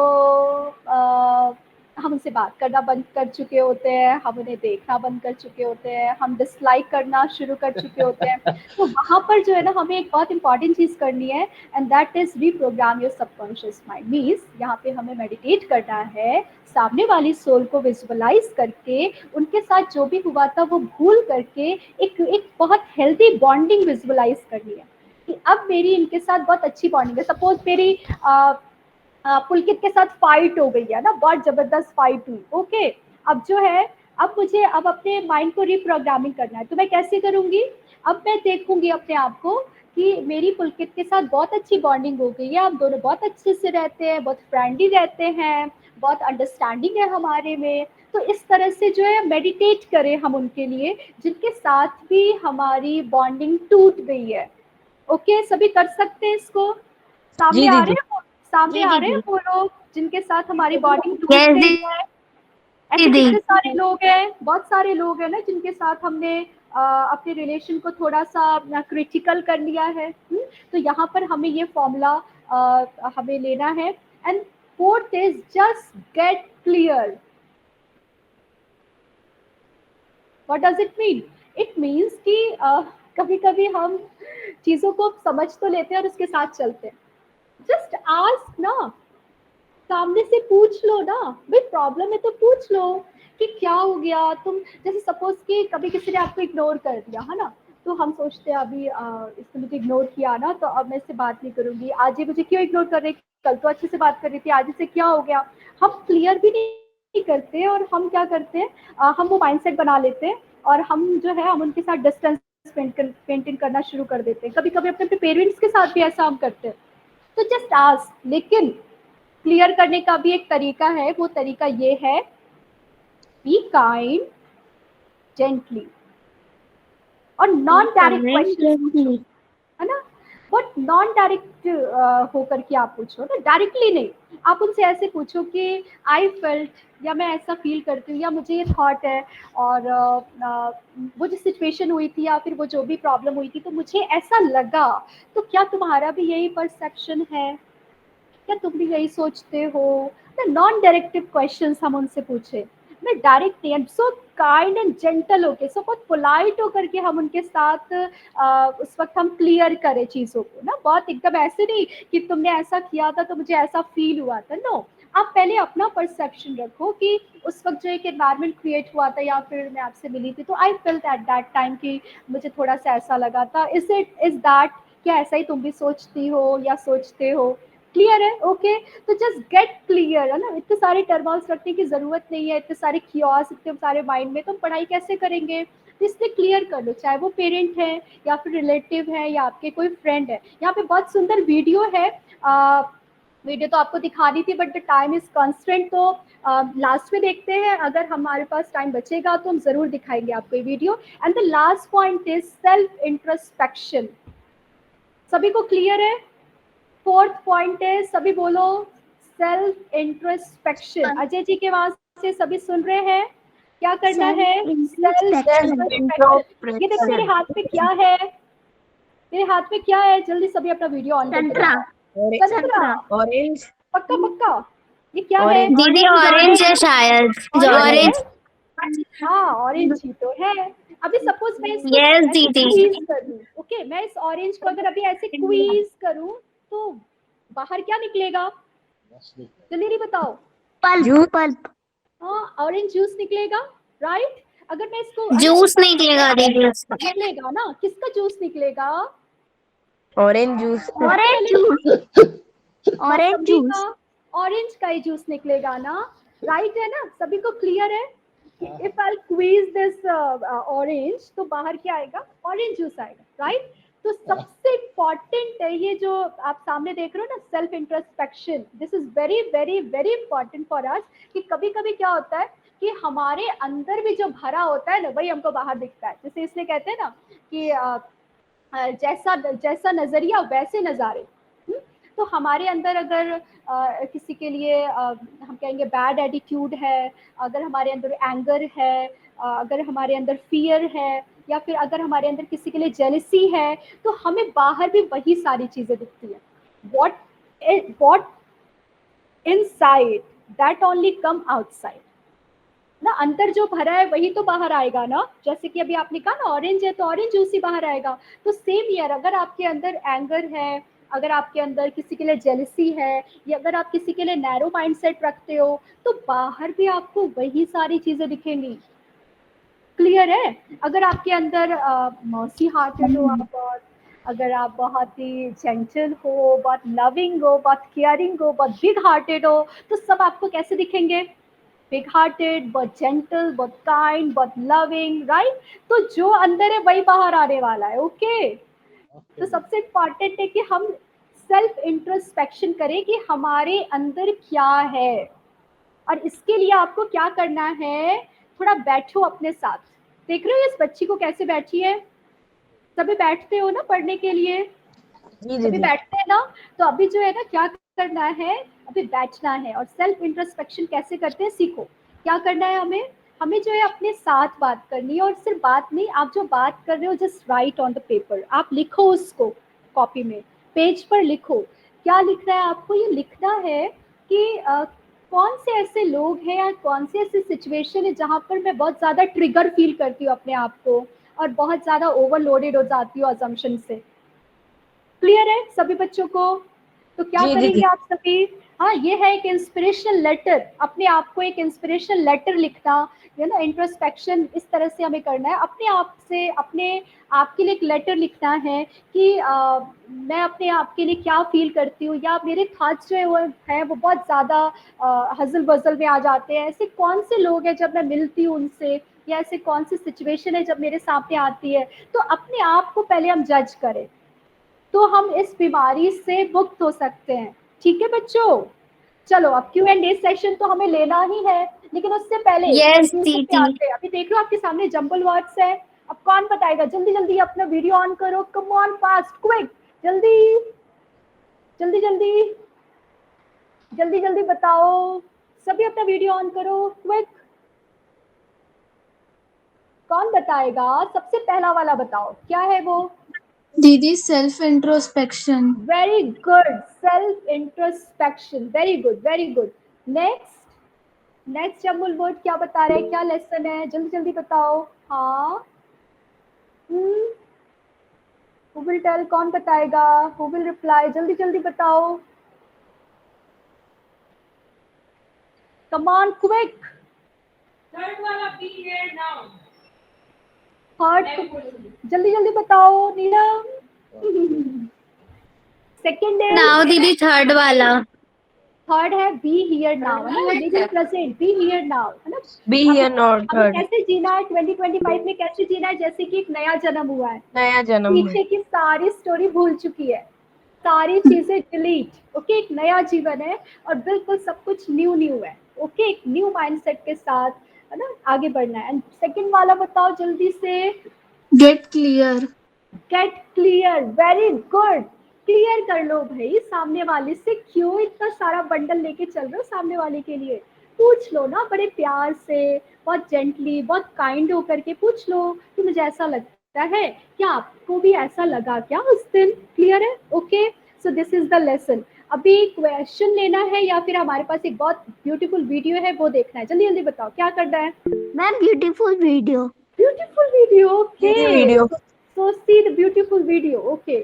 हम उनसे बात करना बंद कर चुके होते हैं, हम उन्हें देखना बंद कर चुके होते हैं, हम डिसलाइक करना शुरू कर चुके होते हैं। तो वहाँ पर जो है ना हमें एक बहुत इंपॉर्टेंट चीज़ करनी है, and that is reprogram your subconscious mind. Means यहाँ पे हमें मेडिटेट करना है, सामने वाली सोल को विजुअलाइज करके उनके साथ जो भी हुआ था वो भूल करके एक बहुत हेल्दी बॉन्डिंग विजुअलाइज करनी है कि अब मेरी इनके साथ बहुत अच्छी बॉन्डिंग है। सपोज मेरी पुलकित के साथ फाइट हो गई है ना, बहुत जबरदस्त फाइट हुई, ओके। अब जो है, अब मुझे अब अपने माइंड को रिप्रोग्रामिंग करना है, तो मैं कैसे करूंगी? अब मैं देखूंगी अपने आप को कि मेरी पुलकित के साथ बहुत अच्छी बॉन्डिंग हो गई है, हम दोनों बहुत अच्छे से रहते हैं, बहुत फ्रेंडली रहते हैं, बहुत अंडरस्टैंडिंग है हमारे में। तो इस तरह से जो है मेडिटेट करें हम उनके लिए जिनके साथ भी हमारी बॉन्डिंग टूट गई है। ओके, सभी कर सकते हैं इसको? सामने जी आ रहे दीदी। हैं सामने जी आ रहे हैं दीदी। वो लोग जिनके साथ हमारी बॉन्डिंग टूट यस गई है? ऐसे दीदी। कितने सारे लोग हैं, बहुत सारे लोग हैं ना जिनके साथ हमने अपने रिलेशन को थोड़ा सा क्रिटिकल कर लिया है। तो यहाँ पर हमें ये फॉर्मूला हमें लेना है। And fourth is just get clear. What does it mean? It means कि कभी कभी हम चीज़ों को समझ तो लेते हैं और उसके साथ चलते हैं। जस्ट आस्क ना, सामने से पूछ लो ना, भाई प्रॉब्लम है तो पूछ लो कि क्या हो गया। तुम जैसे सपोज कि कभी किसी ने आपको इग्नोर कर दिया है ना, तो हम सोचते हैं अभी इसने मुझे इग्नोर किया ना, तो अब मैं इससे बात नहीं करूंगी, आज ये मुझे क्यों इग्नोर कर रही, कल तो अच्छे से बात कर रही थी, आज इसे क्या हो गया। हम क्लियर भी नहीं करते और हम क्या करते हैं, हम वो माइंडसेट बना लेते हैं और हम जो है हम उनके साथ डिस्टेंस मेंटेन करना शुरू कर देते हैं। कभी कभी अपने पेरेंट्स के साथ भी ऐसा हम करते हैं। तो जस्ट आस्क, लेकिन क्लियर करने का भी एक तरीका है, वो तरीका ये है, बी काइंड जेंटली और नॉन डायरेक्ट क्वेश्चन, है ना। बट नॉन डायरेक्ट होकर के आप पूछो ना, डायरेक्टली नहीं। आप उनसे ऐसे पूछो कि आई फेल्ट, या मैं ऐसा फील करती हूँ, या मुझे ये थॉट है, और वो जो सिचुएशन हुई थी या फिर वो जो भी प्रॉब्लम हुई थी तो मुझे ऐसा लगा, तो क्या तुम्हारा भी यही परसेप्शन है, क्या तुम भी यही सोचते हो? नॉन डायरेक्टिव क्वेश्चंस हम उनसे पूछे, मैं डायरेक्ट नहीं, सो काइंड एंड जेंटल होके, सो बहुत पोलाइट होकर के हम उनके साथ उस वक्त हम क्लियर करें चीज़ों को ना, बहुत एकदम ऐसे नहीं कि तुमने ऐसा किया था तो मुझे ऐसा फील हुआ था। नो, आप पहले अपना परसेप्शन रखो कि उस वक्त जो एक एनवायरनमेंट क्रिएट हुआ था या फिर मैं आपसे मिली थी तो I felt at that time कि मुझे थोड़ा सा ऐसा लगा था, इज दैट, क्या ऐसा ही तुम भी सोचती हो या सोचते हो? क्लियर है? ओके, तो जस्ट गेट क्लियर, है ना। इतने सारे टर्मल्स रखने की जरूरत नहीं है, इतने सारे कियोस, इतने सारे माइंड में, तो पढ़ाई कैसे करेंगे? तो इसलिए क्लियर कर लो, चाहे वो पेरेंट है या फिर रिलेटिव है या आपके कोई फ्रेंड है। यहाँ पे बहुत सुंदर वीडियो है, वीडियो तो आपको दिखानी थी but the time is constant, तो लास्ट में देखते हैं, अगर हमारे पास टाइम बचेगा तो हम जरूर दिखाएंगे आपको ये video. And the last point is self introspection. सभी को क्लियर है? फोर्थ पॉइंट है, सभी बोलो, सेल्फ इंट्रोस्पेक्शन। अजय जी के वहां से सभी सुन रहे हैं? क्या करना है? Self introspection. ये देखो मेरे हाथ में क्या है, मेरे हाथ में क्या है, जल्दी सभी अपना वीडियो ऑन करके संतरा, ऑरेंज। पक्का पक्का, ये क्या है? दीदी ऑरेंज है शायद। ऑरेंज। हाँ, ऑरेंज ही तो है। अभी सपोज मैं इसको Yes, ऐसे दीदी। क्वीज करूं, ओके, मैं इस ऑरेंज को अगर अभी ऐसे क्वीज करूं तो बाहर क्या निकलेगा? जल्दी नहीं बताओ। पल्प। हाँ, ऑरेंज जूस निकलेगा, राइट। अगर मैं इसको जूस नहीं देगा दीदी उसका। निकलेगा ना, किसका जूस निकलेगा? Orange juice. Orange juice. Orange का ही जूस निकलेगा ना, राइट है ना। सभी को क्लियर है? If I quiz this orange तो बाहर क्या आएगा? ऑरेंज जूस आएगा, राइट। तो सबसे इम्पॉर्टेंट है ये जो आप सामने देख रहे हो ना, self introspection. This is very very very important for us, कि कभी कभी क्या होता है कि हमारे अंदर भी जो भरा होता है ना वही हमको बाहर दिखता है। जैसे इसलिए कहते हैं ना कि जैसा नजरिया वैसे नजारे। तो हमारे अंदर अगर किसी के लिए हम कहेंगे बैड एटीट्यूड है, अगर हमारे अंदर एंगर है, अगर हमारे अंदर फियर है, या फिर अगर हमारे अंदर किसी के लिए जेलसी है, तो हमें बाहर भी वही सारी चीजें दिखती है। What inside that only come outside ना, अंदर जो भरा है वही तो बाहर आएगा ना। जैसे कि अभी आपने कहा ना ऑरेंज है तो ऑरेंज जूस ही बाहर आएगा। तो सेम ईयर, अगर आपके अंदर एंगर है, अगर आपके अंदर किसी के लिए जेलसी है, या अगर आप किसी के लिए नैरो माइंडसेट रखते हो, तो बाहर भी आपको वही सारी चीजें दिखेंगी। क्लियर है? अगर आपके अंदर मर्सी हार्टेड हो आप, और अगर आप बहुत ही जेंटल हो, बहुत लविंग हो, बहुत केयरिंग हो, बहुत बिग हार्टेड हो, तो सब आपको कैसे दिखेंगे? बिग हार्टेड, बहुत जेंटल, बहुत काइंड, बहुत लविंग, राइट? तो जो अंदर है वही बाहर आने वाला है। ओके, तो सबसे इम्पॉर्टेंट है कि हम सेल्फ इंट्रोस्पेक्शन करें कि हमारे अंदर क्या है। और इसके लिए आपको क्या करना है, थोड़ा बैठो अपने साथ। देख रहे हो इस बच्ची को कैसे बैठी है? सभी बैठते हो ना पढ़ने के लिए? जी सभी दीदी। बैठते हैं ना? तो अभी जो है ना, क्या करना है, अभी बैठना है और सेल्फ इंट्रोस्पेक्शन कैसे करते हैं सीखो। क्या करना है हमें? हमें जो है अपने साथ बात करनी है, और सिर्फ बात नहीं, आप जो बात कर रहे हो just right on the paper, आप लिखो उसको कॉपी में, पेज पर लिखो। क्या लिखना है आपको? ये लिखना है कि कौन से ऐसे लोग हैं या कौन से ऐसे सिचुएशन है जहाँ पर मैं बहुत ज़्यादा ट्रिगर फील करती हूँ अपने आप को, और बहुत ज़्यादा ओवरलोडेड हो जाती हूँ अजम्पशन से। क्लियर है सभी बच्चों को? तो क्या जी दीदी। करेंगे आप सभी? हाँ, ये है एक इंस्पिरेशनल लेटर, अपने आप को एक इंस्पिरेशनल लेटर लिखना, यू नो, इंट्रोस्पेक्शन इस तरह से हमें करना है। अपने आप से, अपने आप के लिए एक लेटर लिखना है कि मैं अपने आप के लिए क्या फील करती हूँ, या मेरे थॉट्स जो है वो बहुत ज़्यादा हजल बजल में आ जाते हैं। ऐसे कौन से लोग हैं जब मैं मिलती हूँ उनसे, या ऐसे कौन सी सिचुएशन है जब मेरे सामने आती है। तो अपने आप को पहले हम जज करें, तो हम इस बीमारी से मुक्त हो सकते हैं। ठीक है बच्चों? चलो, अब Q&A सेशन तो हमें लेना ही है, लेकिन उससे पहले यस कंक्लूजन पे दीदी। आते हैं। अभी देख लो आपके सामने जंबल वर्ड्स है। अब कौन बताएगा? जल्दी जल्दी अपना वीडियो ऑन करो, कम ऑन, फास्ट, क्विक, जल्दी जल्दी जल्दी जल्दी जल्दी बताओ। सभी अपना वीडियो ऑन करो, क्विक। कौन बताएगा? सबसे पहला वाला बताओ, क्या है वो? दीदी self introspection. Very good, self introspection, very good very good. Next jumbled word क्या बता रहे हैं, क्या लेसन है? जल्दी जल्दी बताओ। हाँ, हु विल टेल? कौन बताएगा? Who will reply? जल्दी जल्दी बताओ, कम ऑन, क्विक। थर्ड वाला बी हियर नाउ। थर्ड, जल्दी जल्दी बताओ नीलम। सेकंड नाउ इज, दीदी थर्ड वाला। थर्ड है बी हियर नाउ, है ना, live in present, be here now, है ना। बी हमें हियर नॉट हमें थर्ड। कैसे जीना है 2025 में? कैसे जीना है? जैसे कि एक नया जन्म हुआ है, नया जन्म है। पीछे की सारी स्टोरी भूल चुकी है, सारी चीजें डिलीट। ओके, एक नया जीवन है और बिल्कुल सब कुछ न्यू न्यू है। ओके, एक न्यू माइंडसेट के साथ, है ना, आगे बढ़ना है। एंड सेकंड वाला बताओ जल्दी से। Get clear. Get clear, very good. Clear कर लो भाई सामने वाले से, क्यों इतना सारा बंडल लेके चल रहे हो सामने वाले के लिए? पूछ लो ना बड़े प्यार से, बहुत जेंटली, बहुत काइंड होकर के पूछ लो कि मुझे ऐसा लगता है, क्या आपको भी ऐसा लगा क्या उस दिन? क्लियर है? Okay, so this is the lesson. अभी क्वेश्चन लेना है या फिर हमारे पास एक बहुत ब्यूटीफुल वीडियो है वो देखना है? जल्दी जल्दी बताओ क्या करना है। Ma'am beautiful video. Beautiful video, okay. Video. So see the beautiful video, okay.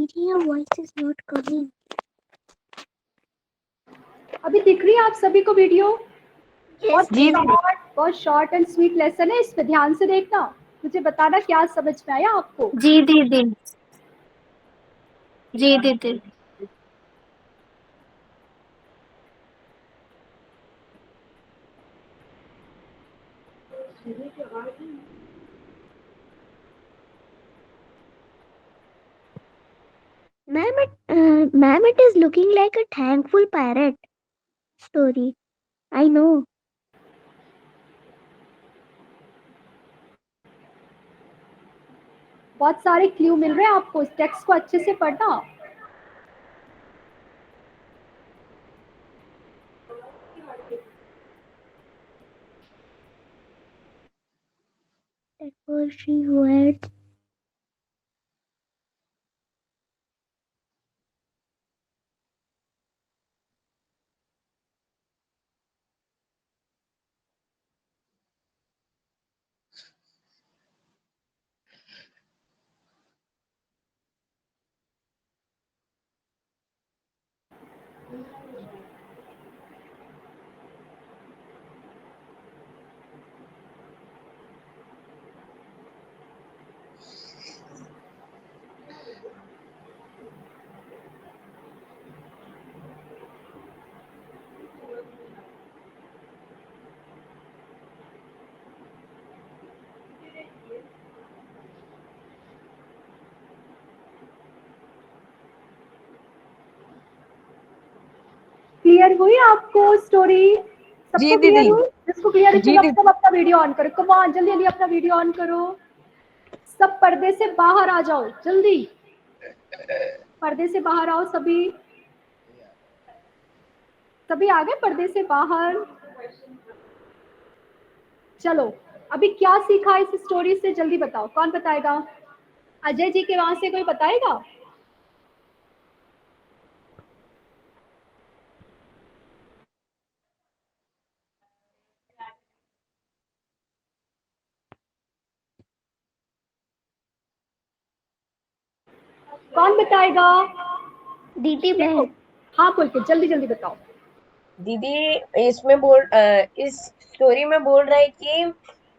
मेरी वॉइस इज नॉट कमिंग। अभी दिख रही है आप सभी को वीडियो? जी बहुत शॉर्ट एंड स्वीट लेसन है, इस पे ध्यान से देखना, मुझे बताना क्या समझ में आया आपको। जी दीदी। जी दीदी। Ma'am, it is looking like a thankful parrot story. I know. बहुत सारे क्लू मिल रहे हैं आपको, इस टेक्स्ट को अच्छे से पढ़ना। That was she who had clear हुई आपको स्टोरी? सबको क्लियर हुई? जिसको क्लियर है सब अपना वीडियो ऑन करो। कम ऑन, जल्दी जल्दी अपना वीडियो ऑन करो। सब पर्दे से बाहर आ जाओ, जल्दी पर्दे से बाहर आओ। सभी आ गए पर्दे से बाहर? चलो, अभी क्या सीखा इस स्टोरी से, जल्दी बताओ, कौन बताएगा? अजय जी के वहां से कोई बताएगा? कौन बताएगा? दीदी बहन। हाँ पुलकित, जल्दी जल्दी बताओ। दीदी इस स्टोरी में बोल रहा है कि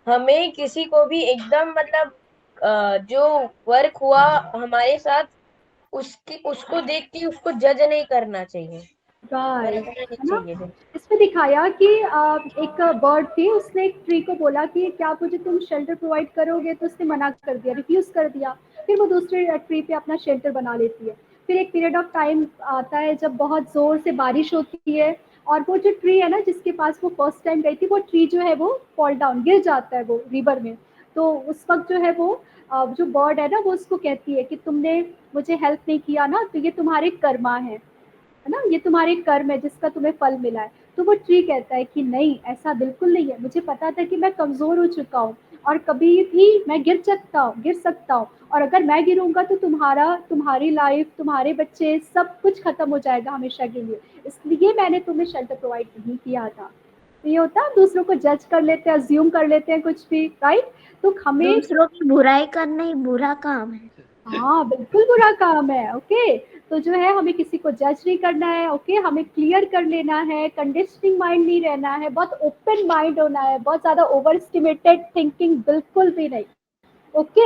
हमें किसी को भी एकदम मतलब जो वर्क हुआ हमारे साथ उसको देख के उसको जज नहीं करना चाहिए। इसमें दिखाया कि एक बर्ड थी, उसने एक ट्री को बोला कि क्या मुझे तुम शेल्टर प्रोवाइड करोगे, तो उसने मना कर दिया, रिफ्यूज कर दिया। फिर वो दूसरे ट्री पे अपना शेल्टर बना लेती है। फिर एक पीरियड ऑफ टाइम आता है जब बहुत जोर से बारिश होती है, और वो जो ट्री है ना जिसके पास वो फर्स्ट टाइम गई थी, वो ट्री जो है वो फॉल डाउन, गिर जाता है वो रिवर में। तो उस वक्त जो है वो जो बर्ड है ना वो उसको कहती है कि तुमने मुझे हेल्प नहीं किया ना, तो ये तुम्हारे कर्मा है ना, ये तुम्हारे कर्म है जिसका तुम्हें फल मिला है। तो वो ट्री कहता है कि नहीं, ऐसा बिल्कुल नहीं है, मुझे पता था कि मैं कमजोर हो चुका हूँ और कभी भी मैं गिर सकता हूँ, और अगर मैं गिरूंगा तो तुम्हारी लाइफ, तुम्हारे बच्चे, सब कुछ खत्म हो जाएगा हमेशा के लिए, इसलिए मैंने तुम्हें शेल्टर प्रोवाइड नहीं किया था। तो ये होता है, दूसरों को जज कर लेते हैं, अज्यूम कर लेते हैं कुछ भी, राइट? तो हमें दूसरों की बुराई करना ही बुरा काम है। हाँ, बिल्कुल बुरा काम है। ओके, तो जो है हमें किसी को जज नहीं करना है। ओके, हमें क्लियर कर लेना है, कंडीशनिंग माइंड नहीं रहना है, बहुत ओपन माइंड होना है, बहुत ज्यादा ओवर एस्टिमेटेड थिंकिंग बिल्कुल भी नहीं। ओके।